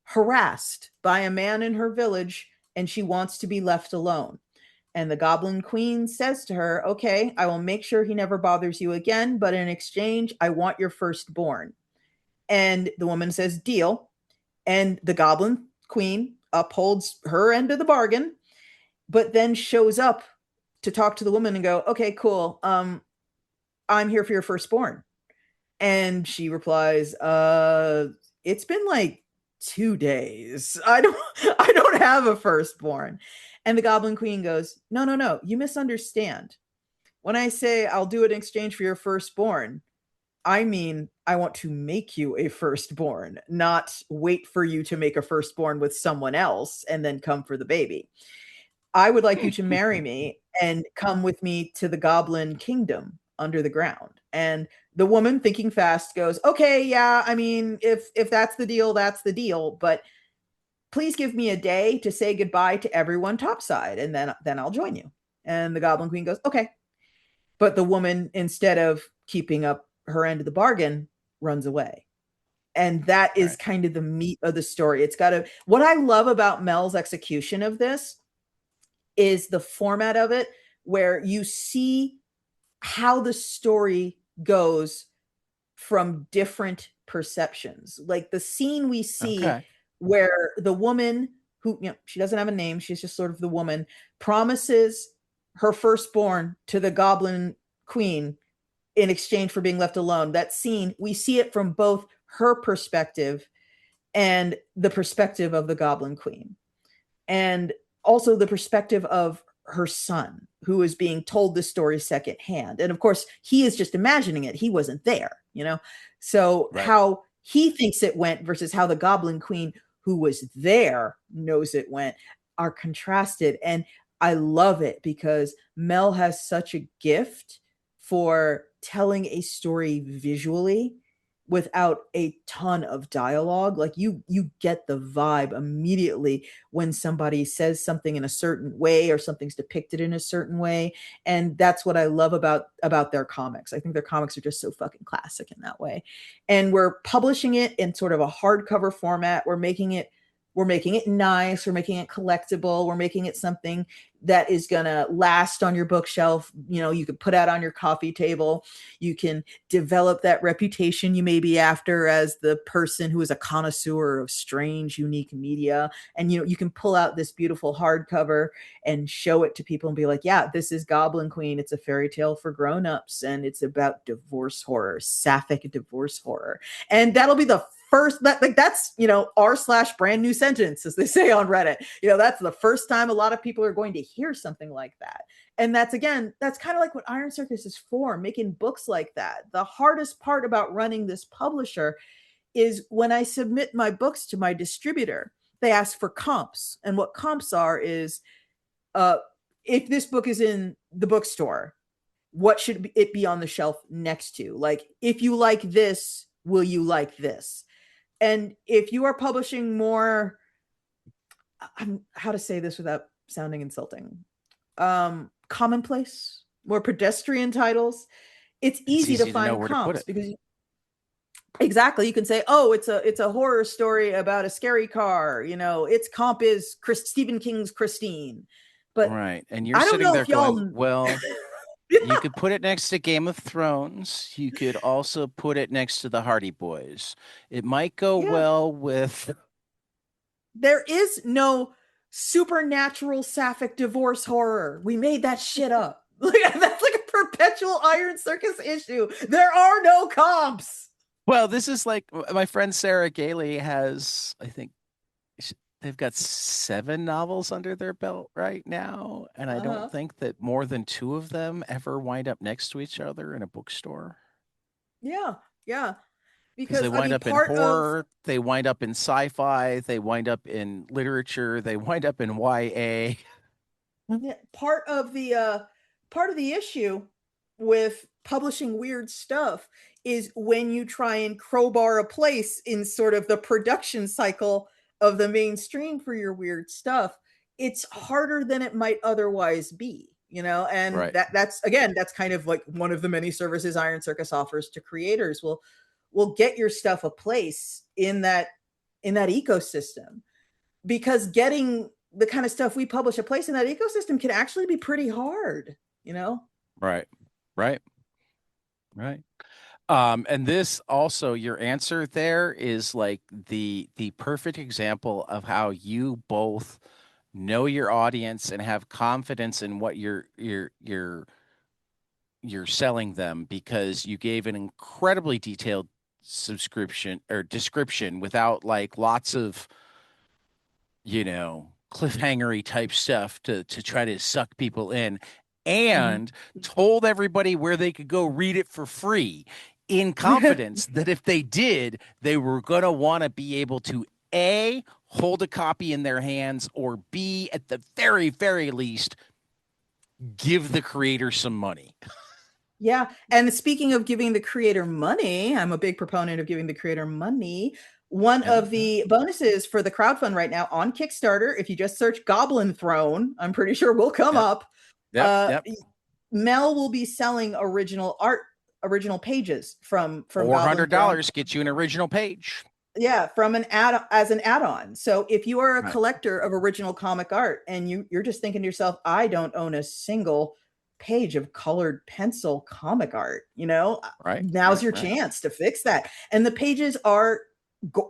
harassed by a man in her village and she wants to be left alone. And the Goblin Queen says to her, okay, I will make sure he never bothers you again, but in exchange, I want your firstborn. And the woman says, deal. And the Goblin Queen upholds her end of the bargain, but then shows up to talk to the woman and go, okay, cool. I'm here for your firstborn. And she replies, it's been like 2 days. I don't have a firstborn. And the Goblin Queen goes, no, no, no, you misunderstand. When I say I'll do it in exchange for your firstborn, I mean I want to make you a firstborn, not wait for you to make a firstborn with someone else and then come for the baby. I would like you to marry me and come with me to the Goblin Kingdom under the ground. And the woman, thinking fast, goes, okay, yeah, I mean, if that's the deal, that's the deal, but please give me a day to say goodbye to everyone topside, and then I'll join you. And the Goblin Queen goes, okay. But the woman, instead of keeping up her end of the bargain, runs away. And that is Right. kind of the meat of the story. It's got to, what I love about Mel's execution of this is the format of it, where you see how the story goes from different perceptions. Like the scene we see Okay. where the woman who, she doesn't have a name, she's just sort of the woman, promises her firstborn to the Goblin Queen in exchange for being left alone. That scene, we see it from both her perspective and the perspective of the Goblin Queen. And also the perspective of her son, who is being told the story secondhand. And of course, he is just imagining it. He wasn't there. So Right. how he thinks it went versus how the Goblin Queen, who was there, knows it went, are contrasted. And I love it because Mel has such a gift for telling a story visually without a ton of dialogue. Like you get the vibe immediately when somebody says something in a certain way or something's depicted in a certain way. And that's what I love about their comics. I think their comics are just so fucking classic in that way. And we're publishing it in sort of a hardcover format. We're making it nice, we're making it collectible, we're making it something that is going to last on your bookshelf. You can put out on your coffee table. You can develop that reputation you may be after as the person who is a connoisseur of strange, unique media. And you can pull out this beautiful hardcover and show it to people and be like, yeah, this is Goblin Queen. It's a fairy tale for grown-ups and it's about divorce horror, sapphic divorce horror. And that'll be the first that's r/brand new sentence, as they say on Reddit. That's the first time a lot of people are going to hear something like that. And that's kind of like what Iron Circus is for, making books like that. The hardest part about running this publisher is when I submit my books to my distributor, they ask for comps. And what comps are is, if this book is in the bookstore, what should it be on the shelf next to? Like, if you like this, will you like this? And if you are publishing more, how to say this without sounding insulting, commonplace, more pedestrian titles, it's It's easy to easy to know find where to put comps it. because exactly, you can say, oh, it's a horror story about a scary car. Its comp is Stephen King's Christine. But Right. And you're I don't sitting know there if y'all. going, well, you could put it next to Game of Thrones. You could also put it next to the Hardy Boys. It might go Yeah, well with. there is no supernatural sapphic divorce horror. We made that shit up. That's like a perpetual Iron Circus issue. There are no comps. Well, this is like my friend Sarah Gailey has, I think they've got 7 novels under their belt right now. And I don't Uh-huh. think that more than 2 of them ever wind up next to each other in a bookstore. Yeah, yeah. Because they Because I wind mean, up in part of horror, they wind up in sci-fi, they wind up in literature, they wind up in YA. yeah, part of the issue with publishing weird stuff is when you try and crowbar a place in sort of the production cycle of the mainstream for your weird stuff, it's harder than it might otherwise be. and Right. that's again, that's kind of like one of the many services Iron Circus offers to creators. Will get your stuff a place in that ecosystem, because getting the kind of stuff we publish a place in that ecosystem can actually be pretty hard. Right. Right. Right. And this also, your answer there is like the perfect example of how you both know your audience and have confidence in what you're selling them, because you gave an incredibly detailed subscription or description without like lots of, cliffhangery type stuff to try to suck people in, Mhm. and told everybody where they could go read it for free in confidence that if they did, they were going to want to be able to A, hold a copy in their hands, or B, at the very, very least, give the creator some money. Yeah. And speaking of giving the creator money, I'm a big proponent of giving the creator money. One Yeah, of yeah, the bonuses for the crowdfund right now on Kickstarter, if you just search Goblin Throne, I'm pretty sure will come yep, up. yep, Uh, yep. Mel will be selling original art, original pages from Four Goblin hundred Throne. dollars gets you an original page. Yeah, from an add as an add-on. So if you are a Right, collector of original comic art and you're just thinking to yourself, I don't own a single page of colored pencil comic art, right, now's right, your right. chance to fix that. And the pages are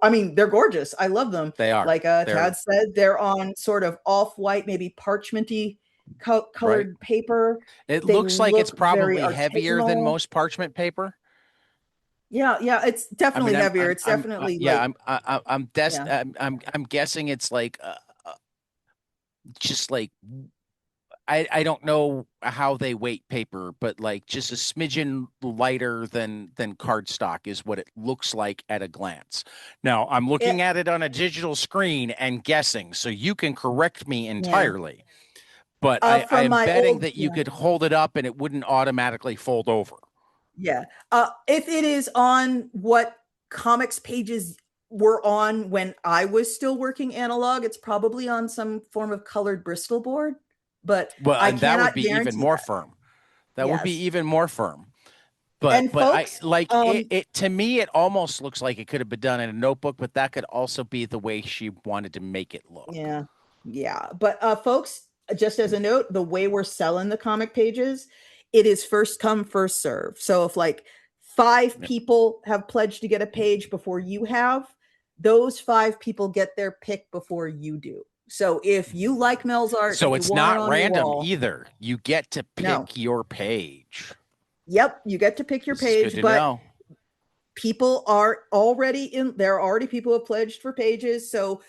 I mean, they're gorgeous. I love them. They are. Like They're Tad said, they're on sort of off-white, maybe parchmenty right. colored paper. It They looks like it's look very probably heavier than artisanal. most parchment paper. Yeah, yeah, it's I definitely mean, heavier. It's definitely yeah, like, yeah. I'm guessing it's like, just like, I don't know how they weight paper, but like just a smidgen lighter than cardstock is what it looks like at a glance. Now, I'm It, looking at it on a digital screen and guessing, so you can correct me yeah. entirely. But I From am my betting old, that you yeah, could hold it up and it wouldn't automatically fold over. yeah. If it is on what comics pages were on when I was still working analog, it's probably on some form of colored Bristol board, but Well, I and that would cannot be even guarantee more that. firm. That would be Yes. even more firm. But And I folks, like it to me it almost looks like it could have been done in a notebook, but that could also be the way she wanted to make it look. yeah, yeah. But folks, just as a note, the way we're selling the comic pages, it is first come, first serve. So if like five Yeah. people have pledged to get a page before you have, those five people get their pick before you do. So if you like Mel's art and So you it's want it not on your random wall, either. You get to no. pick your page. Yep, you get to pick your This is good page, to but know. people are already in there are already people who have pledged for pages. So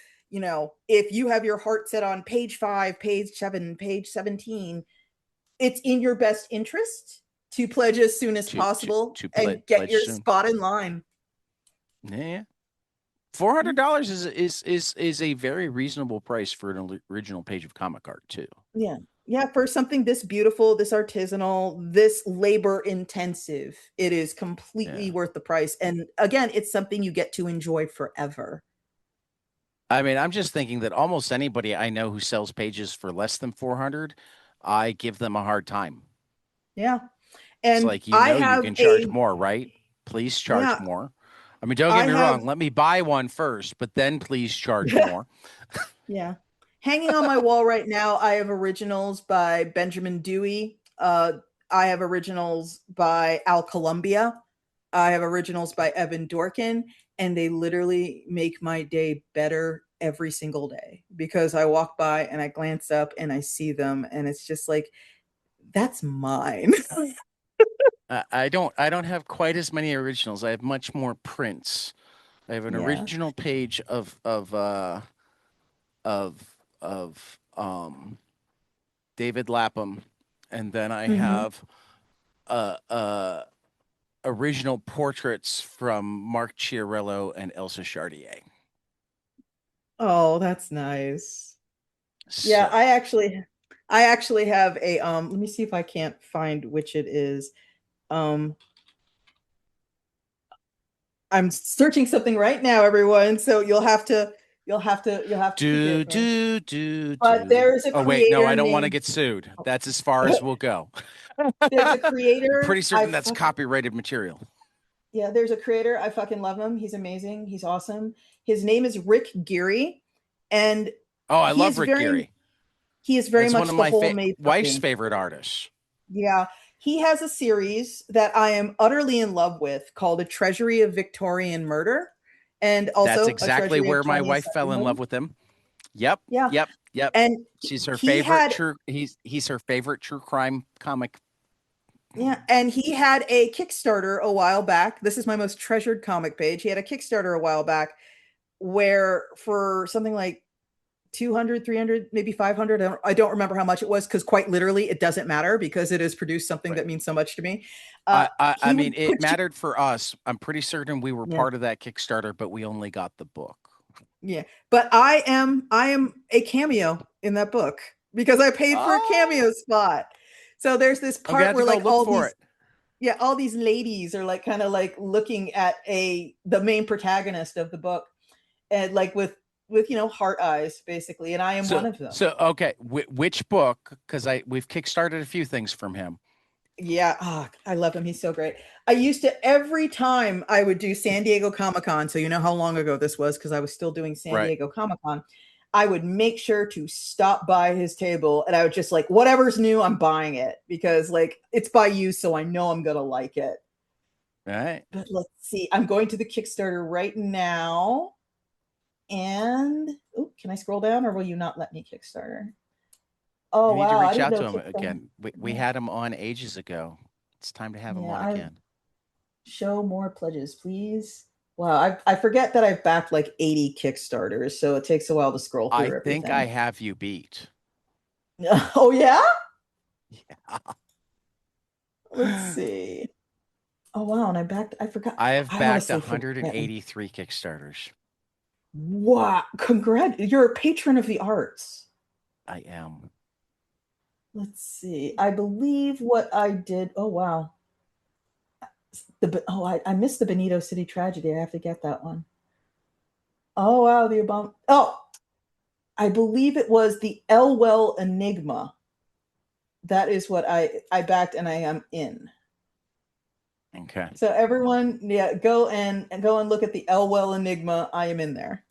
if you have your heart set on page 5, page 7, page 17, it's in your best interest to pledge as soon as To possible and get pledge your soon. spot in line. Yeah. $400 is a very reasonable price for an original page of comic art too. Yeah, yeah, for something this beautiful, this artisanal, this labor intensive, it is completely Yeah. worth the price. And again, it's something you get to enjoy forever. I mean, I'm just thinking that almost anybody I know who sells pages for less than 400, I give them a hard time. Yeah, It's and like, I you have can charge a more, right? Please charge yeah, more. I mean, don't get I me have wrong. Let me buy one first, but then please charge more. yeah. Hanging on my wall right now, I have originals by Benjamin Dewey. I have originals by Al Columbia. I have originals by Evan Dorkin, and they literally make my day better every single day because I walk by and I glance up and I see them, and it's just like, that's mine. I don't have quite as many originals. I have much more prints. I have an Yeah. original page of David Lapham, and then I Hmm. have uh original portraits from Mark Chiarello and Elsa Chartier. Oh, that's nice. Yeah, So I actually have a let me see if I can't find which it is. Um I'm searching something right now, everyone. So you'll have to You'll have to Do forgive me. do do But do. there is a Oh wait, no, creator I don't want to named get sued. That's as far as we'll go. there's a I'm creator pretty certain that's copyrighted material. yeah, there's a creator. I fucking love him. He's amazing. He's awesome. His name is Rick Geary, and Oh, I he love is Rick very Geary. he is very That's one much of the my whole made wife's puppy. favorite artists. Yeah. He has a series that I am utterly in love with called A Treasury of Victorian Murder and That's also A exactly Treasury of where my 20th wife Century fell in Murder. love with him. Yep, Yeah. yep, yep. And She's her he favorite had true. He's her favorite true crime comic. yeah, and he had a Kickstarter a while back. This is my most treasured comic page. He had a Kickstarter a while back where for something like 200, 300, maybe 500. I don't remember how much it was because quite literally it doesn't matter because it has produced something Right. that means so much to me. I He mean, would it put you, mattered for us. I'm pretty certain we were yeah, part of that Kickstarter, but we only got the book. yeah. But I am a cameo in that book because I paid for a Oh, cameo spot. So there's this I'm gonna part have to where go like look for it. all these ladies are like kind of like looking at the main protagonist of the book and like with heart eyes basically, and I am one So, of them. so okay, which book? Because we've kickstarted a few things from him. Yeah, I love him. He's so great. I used to every time I would do San Diego Comic Con. So you know how long ago this was because I was still doing San Right. Diego Comic Con. I would make sure to stop by his table and I would just like whatever's new, I'm buying it because like it's by you, so I know I'm gonna like it. All right. But let's see. I'm going to the Kickstarter right now. And oh, can I scroll down or will you not let me Kickstarter? Oh You need to wow, I reach didn't out know to him Kickstarter. again. We Yeah, had him on ages ago. It's time to have him yeah, on I again. show more pledges, please. Wow, I forget that I've backed like 80 Kickstarters, so it takes a while to scroll I through think I everything. have you beat. Oh yeah? Yeah. Let's see. Oh wow, and I forgot. I have I backed honestly forget. 183 Kickstarters. Wow, congrats. You're a patron of the arts. I am. Let's see. I believe what I did. Oh wow. I missed the Benito City tragedy. I have to get that one. Oh wow, the Obama. Oh, I believe it was the Elwell Enigma. That is what I backed, and I am in. Okay. So everyone, yeah, go and look at the Elwell Enigma. I am in there.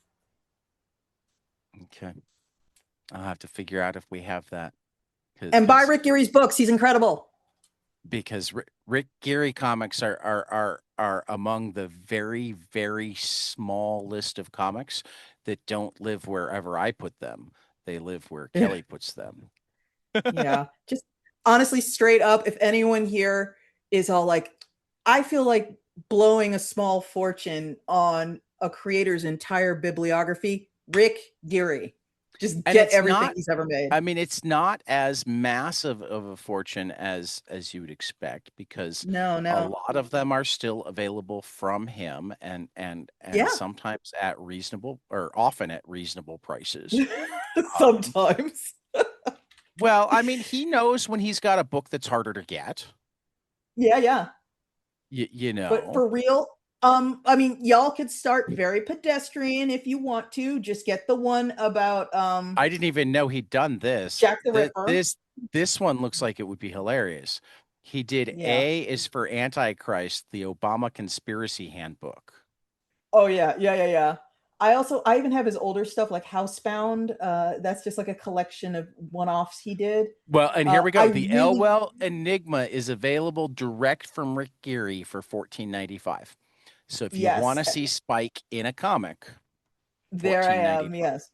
Okay. I'll have to figure out if we have that And buy because Rick Geary's books. He's incredible. Rick Geary comics are among the very small list of comics that don't live wherever I put them. They live where Yeah, Kelly puts them. yeah. Just honestly, straight up, if anyone here is all like, I feel like blowing a small fortune on a creator's entire bibliography, Rick Geary. Just And get it's everything not he's ever made. I mean it's not as massive of a fortune as you would expect because No, a no. lot of them are still available from him and Yeah. sometimes at reasonable or often at reasonable prices. Um, Sometimes. well, I mean, he knows when he's got a book that's harder to get. Yeah, yeah. You But know. for real, I mean, y'all could start very pedestrian if you want to. Just get the one about I didn't even know he'd done this. Jack the Ripper. This one looks like it would be hilarious. He did Yeah. A is for Antichrist, the Obama conspiracy handbook. Oh yeah, yeah, yeah, yeah. I even have his older stuff like Housebound. That's just like a collection of one-offs he did. Well, and here we I go. The really Elwell Enigma is available direct from Rick Geary for 14.95. So if you want yes, to see Spike in a comic, there I am. 14.95. Yes,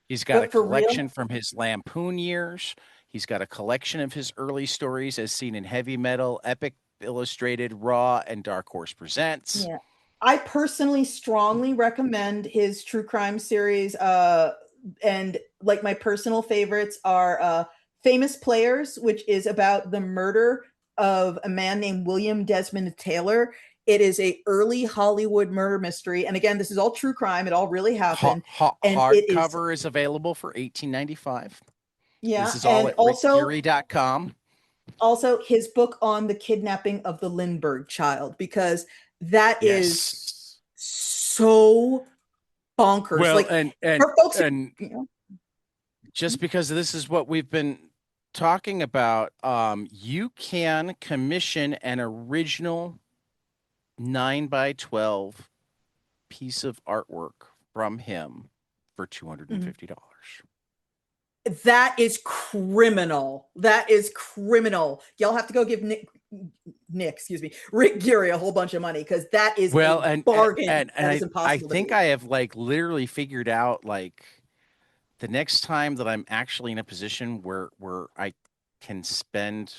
He's got a but for real, collection from his Lampoon years. He's got a collection of his early stories as seen in Heavy Metal, Epic Illustrated, Raw, and Dark Horse Presents. yeah. I personally strongly recommend his true crime series. And like my personal favorites are Famous Players, which is about the murder of a man named William Desmond Taylor. It is a early Hollywood murder mystery, and again, this is all true crime. It all really happened, and it is Hardcover is available for 18.95. This yeah, is all and at rickgeary.com. also his book on the kidnapping of the Lindbergh child because that is Yes. so bonkers. Well, Like and and for folks who, and you know, just because this is what we've been talking about, you can commission an original 9 by 12 piece of artwork from him for $250. that is criminal. That is criminal. Y'all have to go give excuse me, Rick Geary a whole bunch of money because that is Well, a bargain and that is I impossible to think beat. I have like literally figured out like the next time that I'm actually in a position where I can spend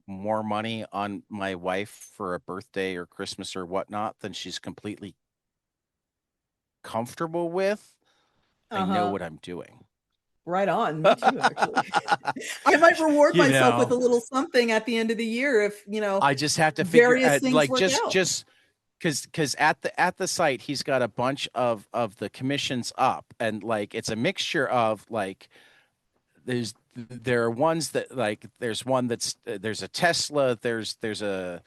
more money on my wife for a birthday or Christmas or whatnot than she's completely comfortable with, I Uh know huh. what I'm doing. Right on. Me too, actually. I might reward You myself with know, a little something at the end of the year if, I just have to figure various out things like work out. just because at the site he's got a bunch of the commissions up, and like it's a mixture of like there are ones that like there's one that's there's a Tesla, there's a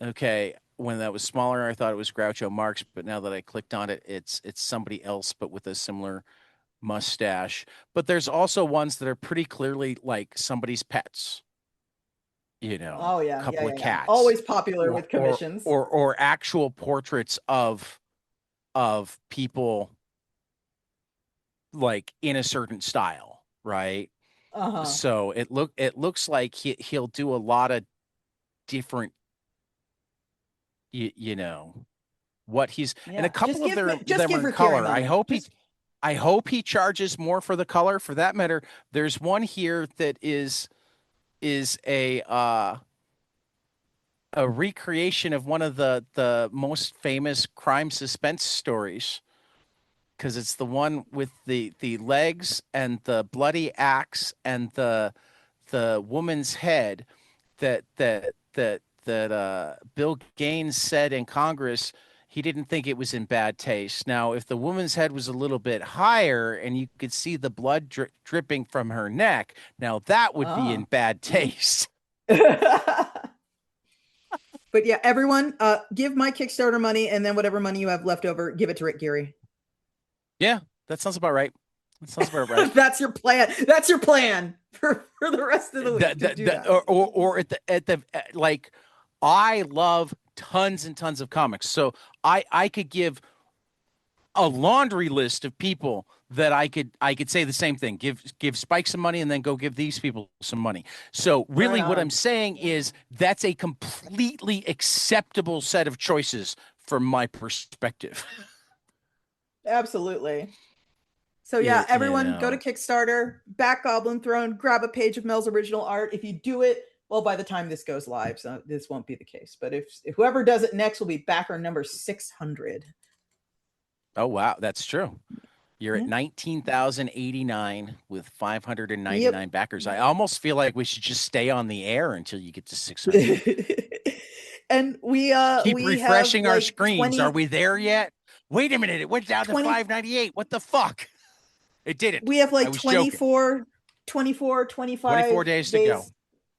okay, when that was smaller I thought it was Groucho Marx, but now that I clicked on it, it's somebody else but with a similar mustache. But there's also ones that are pretty clearly like somebody's pets, you know, Oh a yeah, yeah, couple of yeah, yeah. cats Always popular or with commissions. actual portraits of people like in a certain style, right? Uh-huh. So it looks like he'll do a lot of different you know what he's and a Yeah. couple of Just them are give in Rick Geary color. money. Just I hope he charges more for the color. For that matter, there's one here that is a recreation of one of the most famous crime suspense stories because it's the one with the legs and the bloody axe and the woman's head that Bill Gaines said in Congress he didn't think it was in bad taste. Now, if the woman's head was a little bit higher and you could see the blood dripping from her neck, now that would be in uh. bad taste. But yeah, everyone, give my Kickstarter money and then whatever money you have left over, give it to Rick Geary. Yeah, that sounds about right. That sounds about right. That's your plan. That's your plan for the rest of the week. Just do that. Or at the like, I love tons and tons of comics, so I could give a laundry list of people that I could say the same thing. Give Spike some money and then go give these people some money. So Right really what I'm on. saying is that's a completely acceptable set of choices from my perspective. Absolutely. So yeah, You everyone go to know. Kickstarter, back Goblin Throne, grab a page of Mel's original art. If you do it, well, by the time this goes live, so this won't be the case. But if whoever does it next will be backer number 600. Oh wow, that's true. You're at Yeah. 19,089 with Yep. 599 backers. I almost feel like we should just stay on the air until you get to 600. And Keep we have refreshing our like screens. Are 20 we there yet? Wait a minute. It went down to 20 598. What the fuck? It didn't. we have I like was joking. 24 24 25 days to go. days.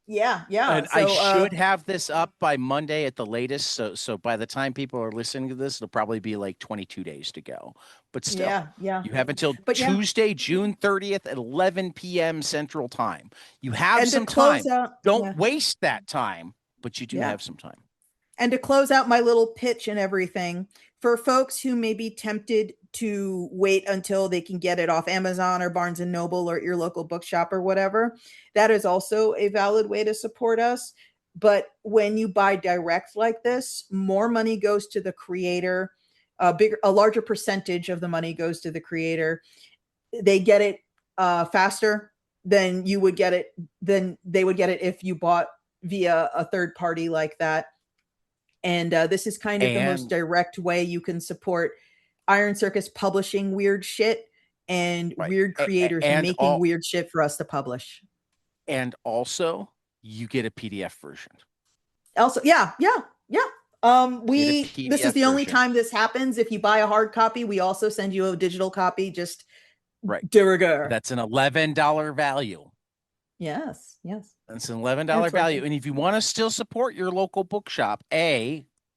Yeah, yeah. And I So should have this up by Monday at the latest. So by the time people are listening to this, it'll probably be like 22 days to go. But still, yeah, yeah. you have until But yeah, Tuesday, June 30th at 11 p.m. Central Time. You have and to some close time. out, Don't yeah. waste that time, but you do Yeah. have some time. And to close out my little pitch and everything, for folks who may be tempted to wait until they can get it off Amazon or Barnes and Noble or your local bookshop or whatever, that is also a valid way to support us. But when you buy direct like this, more money goes to the creator. A larger percentage of the money goes to the creator. They get it faster than you would get it than they would get it if you bought via a third party like that. And this is kind of the most And direct way you can support Iron Circus publishing weird shit and right. weird creators And making weird shit for us to publish. also you get a PDF version. Also, yeah, yeah, yeah. Get a This is PDF the only version. time this happens. If you buy a hard copy, we also send you a digital copy, just Right. de rigueur. That's an $11 value. Yes, yes. That's an And $11 it's worth value. it. And if you want to still support your local bookshop,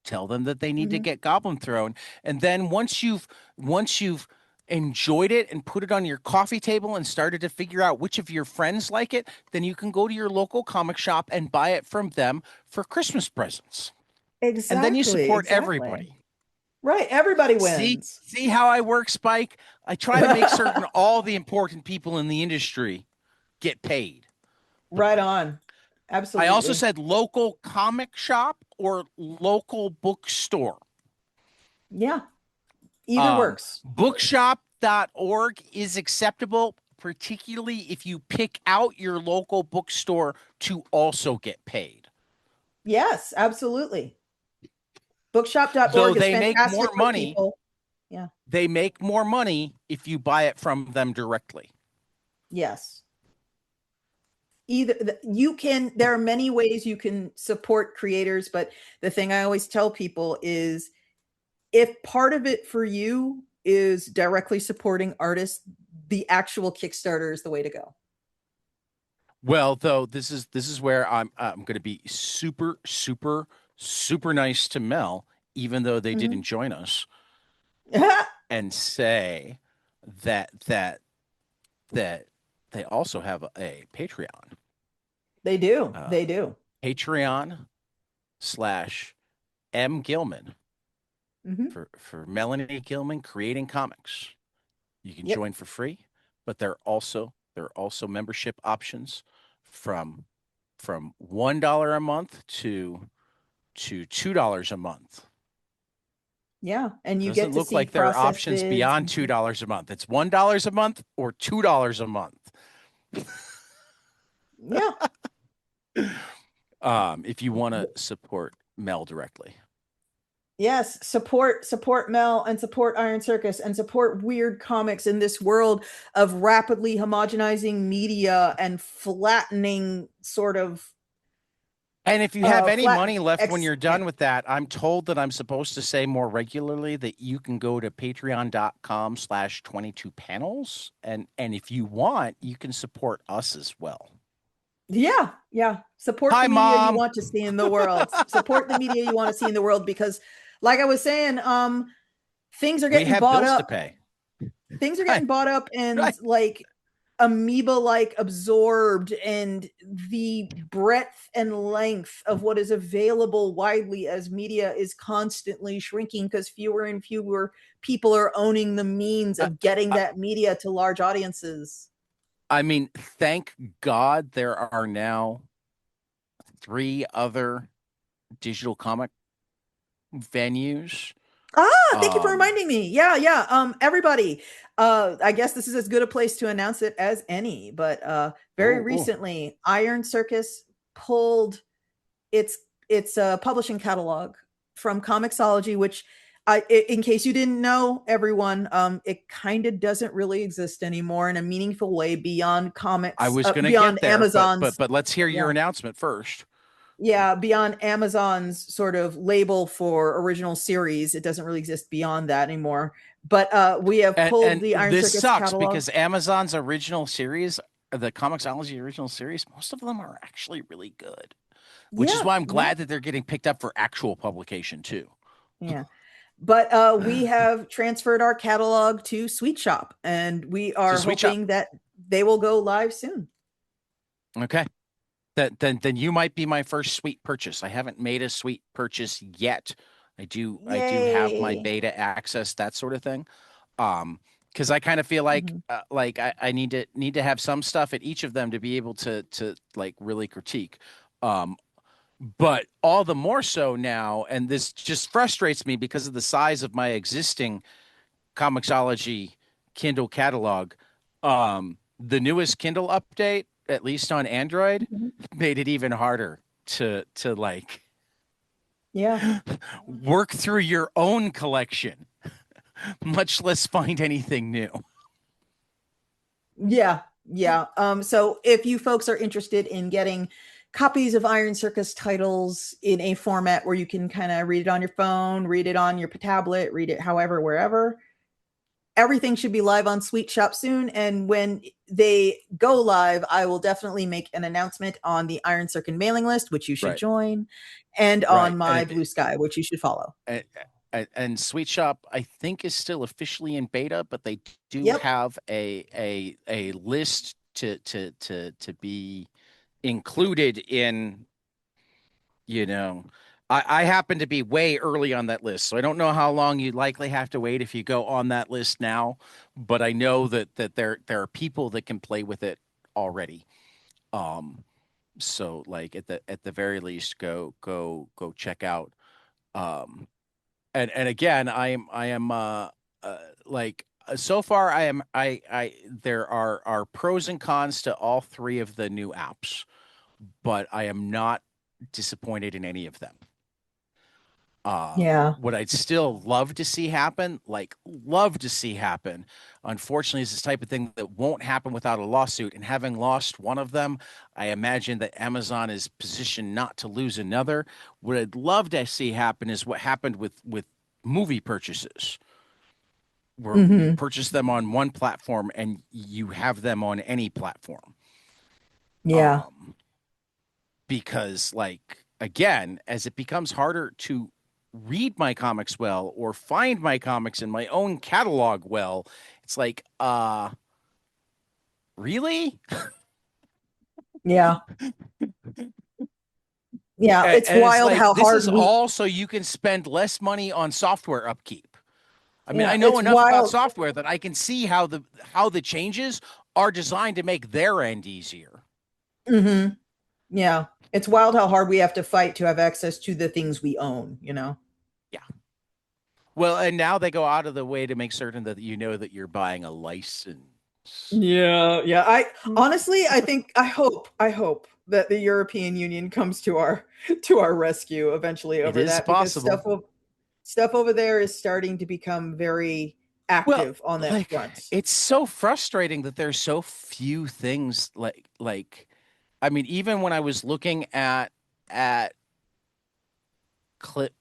tell them that they need to Mhm. get Goblin Throne. And then once you've enjoyed it and put it on your coffee table and started to figure out which of your friends like it, then you can go to your local comic shop and buy it from them for Christmas presents. And then you Exactly, support exactly. everybody. Right, everybody See, wins. see how I work, Spike? I try to make certain all the important people in the industry get paid. Right on. I also Absolutely. said local comic shop or local bookstore. Yeah, either works. Bookshop.org is acceptable, particularly if you pick out your local bookstore to also get paid. Yes, absolutely. Though Bookshop.org is they make fantastic more for money, people. Yeah. they make more money if you buy it from them directly. Yes. You can, there are many ways you can support creators, but the thing I always tell people is if part of it for you is directly supporting artists, the actual Kickstarter is the way to go. Well, though this is where I'm going to be super nice to Mel, even though they didn't Mhm. join us, and say that that they also have a Patreon. They do. Uh, They do. Patreon/ M Gillman Hmm. for Melanie Gilman creating comics. You can Yep. join for free, but there are also membership options from $1 a month to $2 a month. Yeah. And you Doesn't get to look see like there are process options bids. beyond $2 a month. It's $1 a month or $2 a month. Yeah. If you want to support Mel directly. Yes, support Mel and support Iron Circus and support weird comics in this world of rapidly homogenizing media and flattening sort of And if you have any flat money left when ex you're yeah. done with that, I'm told that I'm supposed to say more regularly that you can go to patreon.com/22 panels. And if you want, you can support us as well. Yeah, yeah. Support Hi, the media you Mom. want to see in the world. Support the media you want to see in the world because like I was saying, things are We getting have bought bills to up. pay. Things are Right. getting bought up and Right. like amoeba like absorbed, and the breadth and length of what is available widely as media is constantly shrinking because fewer and fewer people are owning the means Uh, of getting uh, that media to large audiences. I mean, thank God there are now three other digital comic venues. Thank you for Um, reminding me. Yeah, yeah. Everybody, I guess this is as good a place to announce it as any, but very oh, recently Iron Circus pulled its publishing catalog from Comixology, which in case you didn't know, everyone, it kind of doesn't really exist anymore in a meaningful way beyond I comics, was gonna beyond get there, but but Amazon's. but let's hear your Yeah, announcement first. yeah, beyond Amazon's sort of label for original series. It doesn't really exist beyond that anymore. But we have pulled And the Iron this Circus sucks catalog. because Amazon's original series, the Comixology original series, most of them are actually really good, which is Yeah, why I'm yeah, glad that they're getting picked up for actual publication too. yeah. But we have transferred our catalog to Sweet Shop, and we So are Sweet Shop. hoping that they will go live soon. Okay. Then you might be my first sweet purchase. I haven't made a sweet purchase yet. I do have my Yay. beta access, that sort of thing. Because I kind of feel Mhm. like I need to have some stuff at each of them to be able to like really critique. Um, but all the more so now, and this just frustrates me because of the size of my existing Comixology Kindle catalog. The newest Kindle update, at least on Android, Mhm. made it even harder to like Yeah. work through your own collection, much less find anything new. Yeah. Yeah. So if you folks are interested in getting copies of Iron Circus titles in a format where you can kind of read it on your phone, read it on your tablet, read it however, wherever, everything should be live on Sweet Shop soon. And when they go live, I will definitely make an announcement on the Iron Circuit mailing list, which you should Right, join, and right, on my Blue Sky, which you should follow. and Sweet Shop, I think, is still officially in beta, but they do Yep. have a list to be included in, you know. I happen to be way early on that list, so I don't know how long you'd likely have to wait if you go on that list now, but I know that there are people that can play with it already. Um, so like at the very least, go check out. Um, and again, uh like so far I there are pros and cons to all three of the new apps, but I am not disappointed in any of them. Yeah. What I'd still love to see happen, like love to see happen, unfortunately, is this type of thing that won't happen without a lawsuit. And having lost one of them, I imagine that Amazon is positioned not to lose another. What I'd love to see happen is what happened with movie purchases, where you Hmm. purchase them on one platform and you have them on any platform. Yeah. Um, because like again, as it becomes harder to read my comics well or find my comics in my own catalog well, it's like really. Yeah. Yeah. and, It's and it's wild like how this is hard we, all so you can spend less money on software upkeep. I mean, I yeah, know it's enough about wild. software that I can see how the changes are designed to make their end easier. Hmm. Yeah. It's wild how hard we have to fight to have access to the things we own, you know? Yeah. Well, and now they go out of the way to make certain that you know that you're buying a license. Yeah, yeah. I honestly, I hope that the European Union comes to our rescue eventually It over is that because possible. stuff over there is starting to become very Well, active on that like front. it's so frustrating that there's so few things like I mean, even when I was looking at clip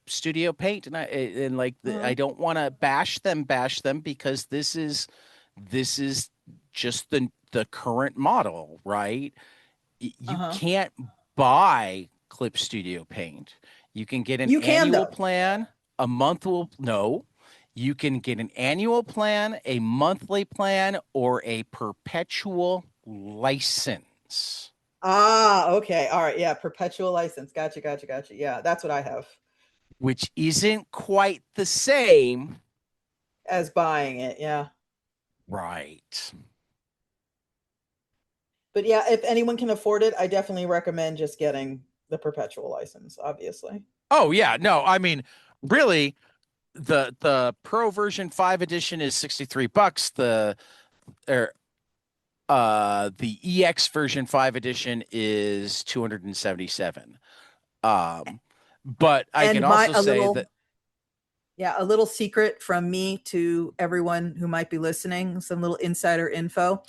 studio paint and like I Uh-huh. don't want to bash them because this is just the current model, right? You Uh-huh. can't buy clip studio paint. You can get an You can annual though. plan, a month will no. You can get an annual plan, a monthly plan, or a perpetual license, Ah, okay. All right. Yeah, perpetual license. Gotcha, gotcha, gotcha. Yeah, that's what I have which isn't quite the same. as buying it. Yeah. Right. But yeah, if anyone can afford it, I definitely recommend just getting the perpetual license, obviously. Oh yeah, no, I mean, really, the Pro version 5 edition is $63. Er, the EX version 5 edition is 277. But I can And my also a say that little Yeah, a little secret from me to everyone who might be listening, some little insider info.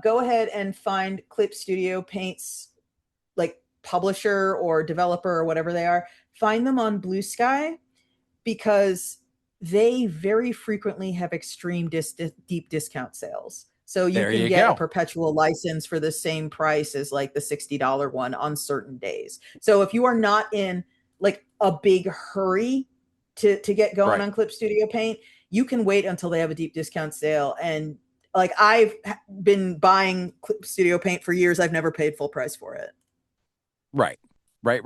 Go ahead and find Clip Studio Paint's like publisher or developer or whatever they are. Find them on Blue Sky because they very frequently have extreme deep discount sales. So you there can you get a go. perpetual license for the same price as like the $60 one on certain days. So if you are not in like a big hurry to get going Right. on Clip Studio Paint, you can wait until they have a deep discount sale. And like I've been buying Clip Studio Paint for years, I've never paid full price for it. Right. Right.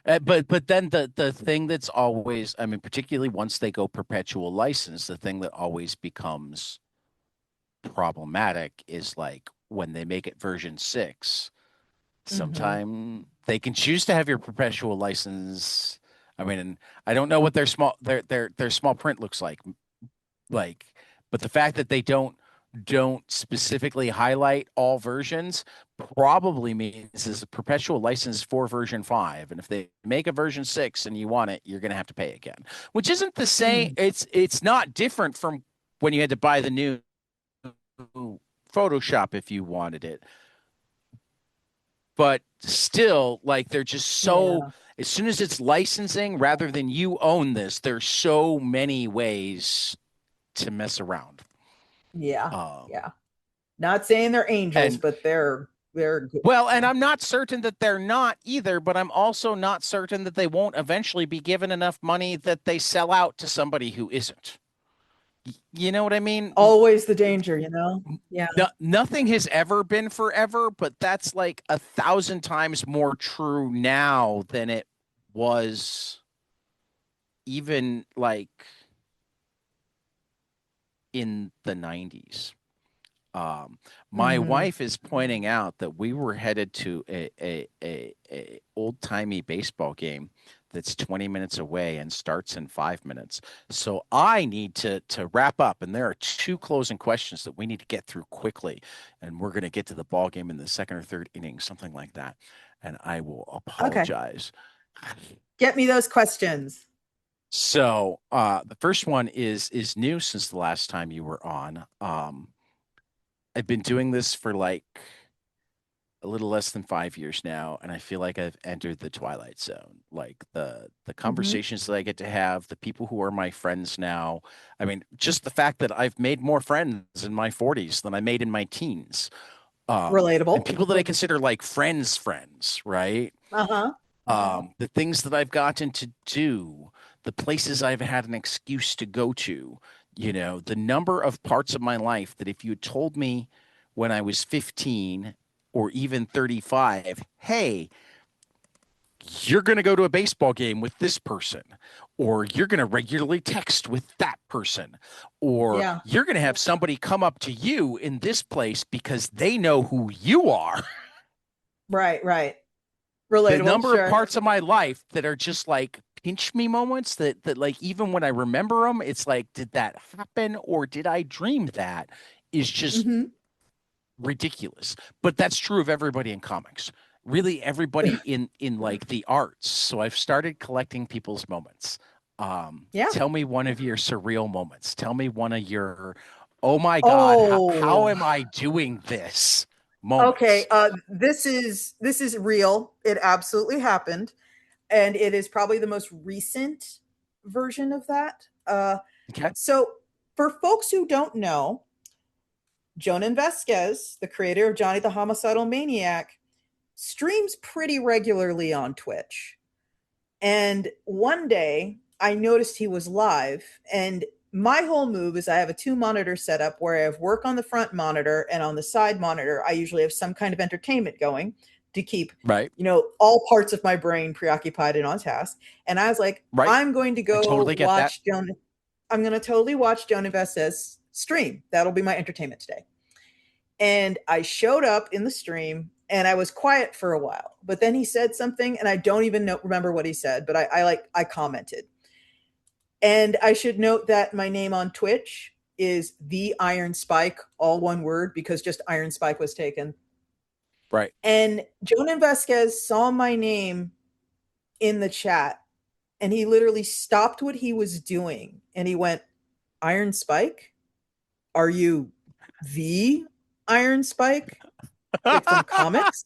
But then the thing that's always, I mean, particularly once they go perpetual license, the thing that always becomes problematic is like when they make it version 6, Mm-hmm. sometime they can choose to have your perpetual license. I mean, and I don't know what their small print looks like, but the fact that they don't specifically highlight all versions probably means is a perpetual license for version 5, and if they make a version 6 and you want it, you're going to have to pay again, which isn't the same. Mm. It's not different from when you had to buy the new Photoshop if you wanted it, but still, like they're just so, Yeah. as soon as it's licensing rather than you own this, there's so many ways to mess around. Yeah. um Yeah. Not saying they're angels, and but they're. They're good. Well, and I'm not certain that they're not either, but I'm also not certain that they won't eventually be given enough money that they sell out to somebody who isn't. You know what I mean? Always the danger, you know? Yeah. No, nothing has ever been forever, but that's like 1,000 times more true now than it was even like in the 90s. My Mm-hmm. wife is pointing out that we were headed to a old timey baseball game that's 20 minutes away and starts in 5 minutes. So I need to wrap up, and there are two closing questions that we need to get through quickly, and we're going to get to the ball game in the second or third inning, something like that. And I will Okay. apologize. Get me those questions. So the first one is new since the last time you were on. I've been doing this for like a little less than 5 years now, and I feel like I've entered the twilight zone. Like the Mm-hmm. conversations that I get to have, the people who are my friends now. I mean, just the fact that I've made more friends in my 40s than I made in my teens. And Relatable. people that I consider like friends, right? Uh-huh. The things that I've gotten to do, the places I've had an excuse to go to, the number of parts of my life that if you had told me when I was 15 or even 35, hey, you're going to go to a baseball game with this person, or you're going to regularly text with that person, or Yeah. you're going to have somebody come up to you in this place because they know who you are. Right, right. The Relatable, number of sure. parts of my life that are just like pinch me moments that like even when I remember them, it's like, did that happen or did I dream that? Is just Mm-hmm. ridiculous. But that's true of everybody in comics. Really everybody in like the arts. So I've started collecting people's moments. Yeah. Tell me one of your surreal moments. Tell me one of your oh my God, how Oh, am I doing this okay. moments? This is real. It absolutely happened, and it is probably the most recent version of that. Okay. So for folks who don't know, Jonan Vasquez, the creator of Johnny the Homicidal Maniac, streams pretty regularly on Twitch. And one day I noticed he was live. And my whole move is I have a two monitor setup where I have work on the front monitor, and on the side monitor, I usually have some kind of entertainment going to keep, Right. all parts of my brain preoccupied and on task. And I was like, Right. I'm going to I go totally get that. watch Joan. I'm going to totally watch Joan Invest's stream. That'll be my entertainment today. And I showed up in the stream and I was quiet for a while. But then he said something and I don't even remember what he said, but I commented. And I should note that my name on Twitch is the Iron Spike, all one word, because just Iron Spike was taken. Right. And Jonan Vasquez saw my name in the chat and he literally stopped what he was doing and he went, Iron Spike? Are you the Iron Spike? Like from comics?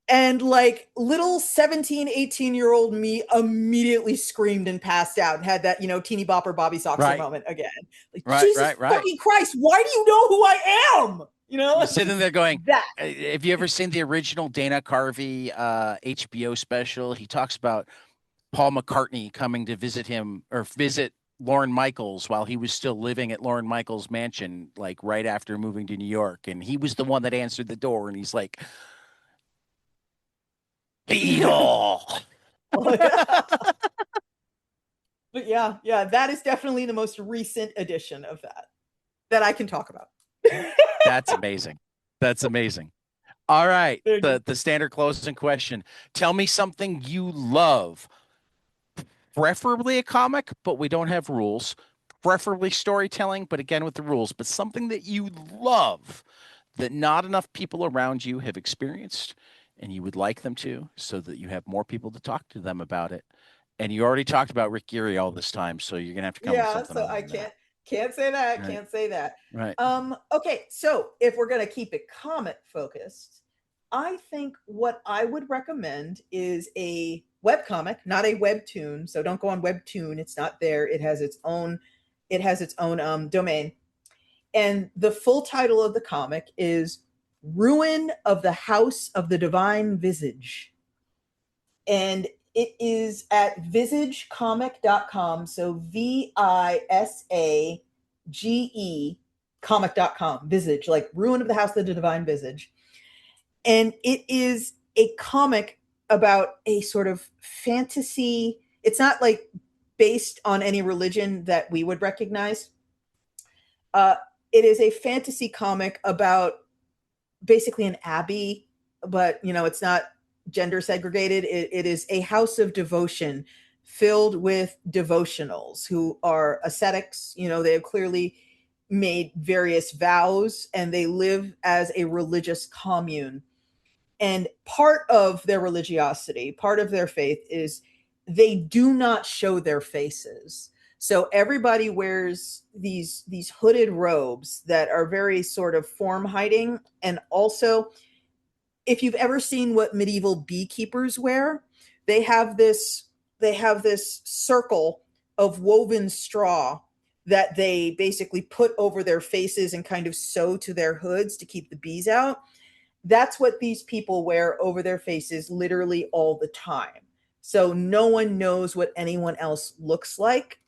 And like little 17, 18-year-old me immediately screamed and passed out and had that, teeny bopper Bobby Soxer Right. moment again. Like, Right. Jesus Right. Right. fucking Christ, why do you know who I am? You're It's sitting just there going, that. have you ever seen the original Dana Carvey HBO special? He talks about Paul McCartney coming to visit him or visit Lorne Michaels while he was still living at Lorne Michaels' mansion, like right after moving to New York. And he was the one that answered the door. And he's like, Beetle. But yeah, that is definitely the most recent edition of that I can talk about. That's amazing. That's amazing. All right. The standard closing question. Tell me something you love, preferably a comic, but we don't have rules. Preferably storytelling, but again with the rules, but something that you love that not enough people around you have experienced and you would like them to, so that you have more people to talk to them about it. And you already talked about Rick Geary all this time, so you're gonna have to come with Yeah, something so other I than that. can't say that, Right. can't say that. Right. Okay, so if we're gonna keep it comic focused, I think what I would recommend is a web comic, not a webtoon. So don't go on webtoon; it's not there. It has its own domain, and the full title of the comic is Ruin of the House of the Divine Visage. And it is at visagecomic.com. So VISAGE comic.com. Visage, like Ruin of the House of the Divine Visage. And it is a comic about a sort of fantasy. It's not like based on any religion that we would recognize. Uh, it is a fantasy comic about basically an abbey, but it's not gender segregated. It is a house of devotion filled with devotionals who are ascetics. They have clearly made various vows and they live as a religious commune. And part of their religiosity, part of their faith is they do not show their faces. So everybody wears these hooded robes that are very sort of form hiding. And also, if you've ever seen what medieval beekeepers wear, they have this circle of woven straw that they basically put over their faces and kind of sew to their hoods to keep the bees out. That's what these people wear over their faces literally all the time. So no one knows what anyone else looks like.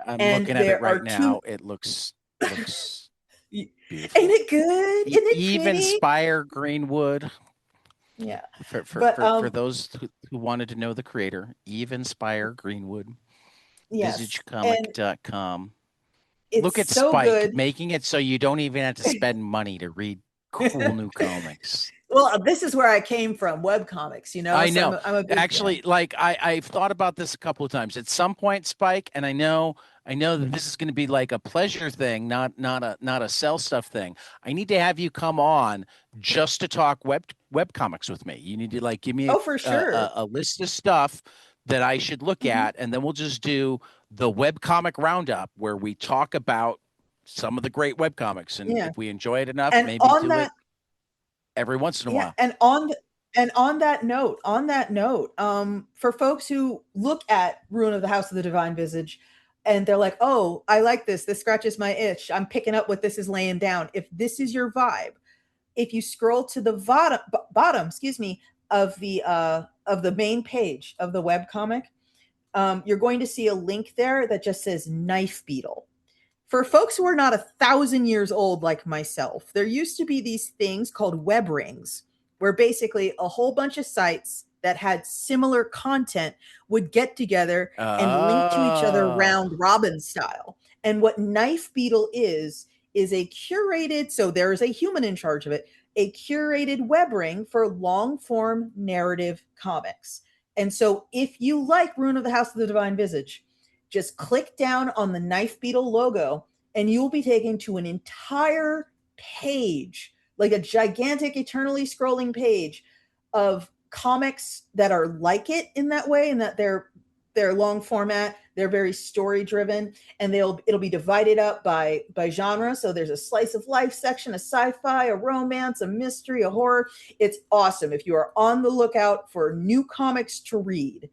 I'm And looking at it there right are two. now. It looks Ain't beautiful. it good? Isn't it Even pretty? Spire Greenwood. Yeah. For But for those who wanted to know the creator, Even Spire Greenwood, yes. And visagecomic.com. Look it's at so Spike good. making it so you don't even have to spend money to read cool new comics. Well, this is where I came from, web comics, I so know. I'm a big Actually, fan. like I've thought about this a couple of times. At some point, Spike, and I know that this is going to be like a pleasure thing, not a sell stuff thing. I need to have you come on just to talk web comics with me. You need to like give me Oh, for sure. a list of stuff that I should look Mhm. at, and then we'll just do the web comic roundup where we talk about some of the great web comics, and Yeah. if we enjoy it enough, And maybe on do it that, every once in a yeah, while. and on that note, for folks who look at Ruin of the House of the Divine Visage and they're like, "Oh, I like this. This scratches my itch. I'm picking up what this is laying down." If this is your vibe, if you scroll to the bottom, excuse me, of the main page of the web comic, you're going to see a link there that just says Knife Beetle. For folks who are not 1,000 years old like myself, there used to be these things called web rings, where basically a whole bunch of sites that had similar content would get together and link to each other Oh. round robin style. And what Knife Beetle is a curated, so there is a human in charge of it, a curated web ring for long form narrative comics. And so if you like Rune of the House of the Divine Visage, just click down on the Knife Beetle logo and you'll be taken to an entire page, like a gigantic, eternally scrolling page of comics that are like it in that way, and that they're long format, they're very story driven, and it'll be divided up by genre. So there's a slice of life section, a sci-fi, a romance, a mystery, a horror. It's awesome. If you are on the lookout for new comics to read,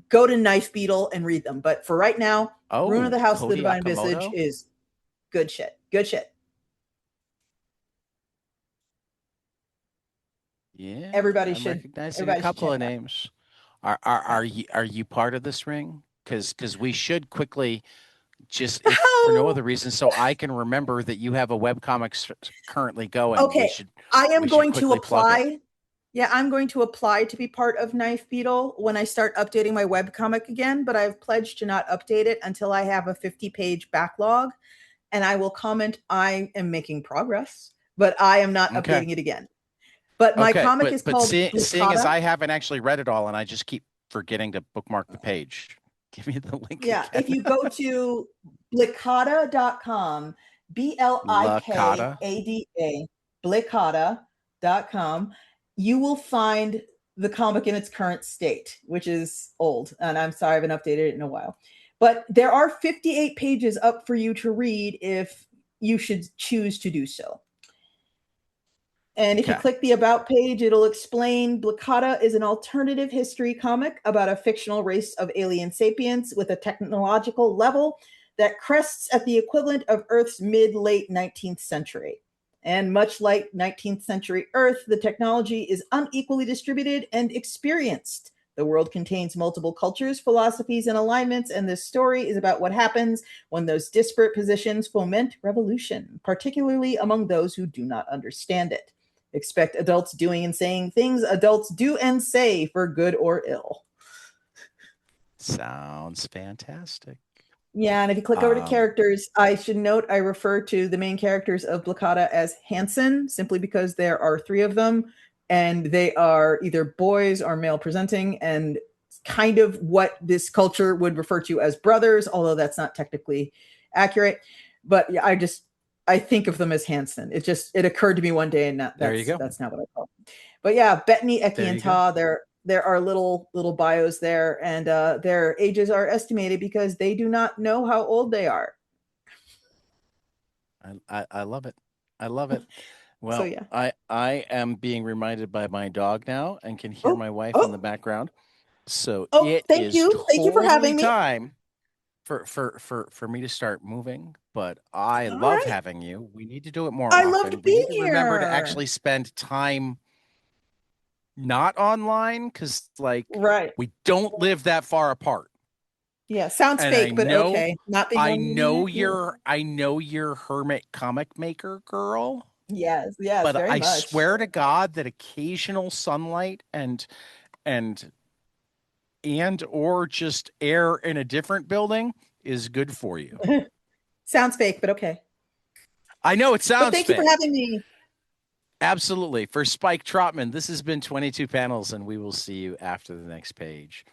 go to Knife Beetle and read them. But for right now, Rune of Oh, the House of the Cody Divine Visage Akamoto? is good shit. Good shit. Yeah, Everybody I'm should recognizing a everybody should couple check of it out. names. Are Yeah. you part of this ring? Because we should quickly just if for no Oh, other reason, so I can remember that you have a webcomics currently going. We okay. should I am we should going to quickly plug it. apply. Yeah, I'm going to apply to be part of Knife Beetle when I start updating my webcomic again, but I've pledged to not update it until I have a 50-page backlog. And I will comment, I am making progress, but I am not Okay. updating it again. But my Okay, comic is but called seeing as Licata. I haven't actually read it all and I just keep forgetting to bookmark the page. Give me the link Yeah, if again. you go to blicata.com, La Cata. Blikada, blicata.com, you will find the comic in its current state, which is old. And I'm sorry, I haven't updated it in a while. But there are 58 pages up for you to read if you should choose to do so. And if you Okay. click the About page, it'll explain Blicata is an alternative history comic about a fictional race of alien sapiens with a technological level that crests at the equivalent of Earth's mid late 19th century. And much like 19th century Earth, the technology is unequally distributed and experienced. The world contains multiple cultures, philosophies, and alignments, and this story is about what happens when those disparate positions foment revolution, particularly among those who do not understand it. Expect adults doing and saying things adults do and say for good or ill. Sounds fantastic. Yeah, and if you click over to Um, characters, I should note I refer to the main characters of Blacada as Hanson, simply because there are three of them, and they are either boys or male presenting, and kind of what this culture would refer to as brothers, although that's not technically accurate. But yeah, I think of them as Hanson. It occurred to me one day, and there you go. that's not what I call them. But yeah, Bettany, Eki, There and you go. Ta, there are little bios there, and their ages are estimated because they do not know how old they are. I love it. I love it. So Well, yeah. I am being reminded by my dog now and can hear Oh, my wife in the oh, background. So oh! it Thank is you, thank you for totally having me. time for me to start moving, but I All love right, having you. We need to do it more I often. loved We being need to remember to here. actually spend time not online because like Right. we don't live that far apart. Yeah, sounds And fake, but okay. Not being on the internet. Yeah. I know you're hermit comic maker girl, Yes, yes, but very I much. swear to God that occasional sunlight and or just air in a different building is good for you. Sounds fake, but okay. I know it But sounds thank you for fake. having me. Absolutely. For Spike Trotman, this has been 22 panels, and we will see you after the next page.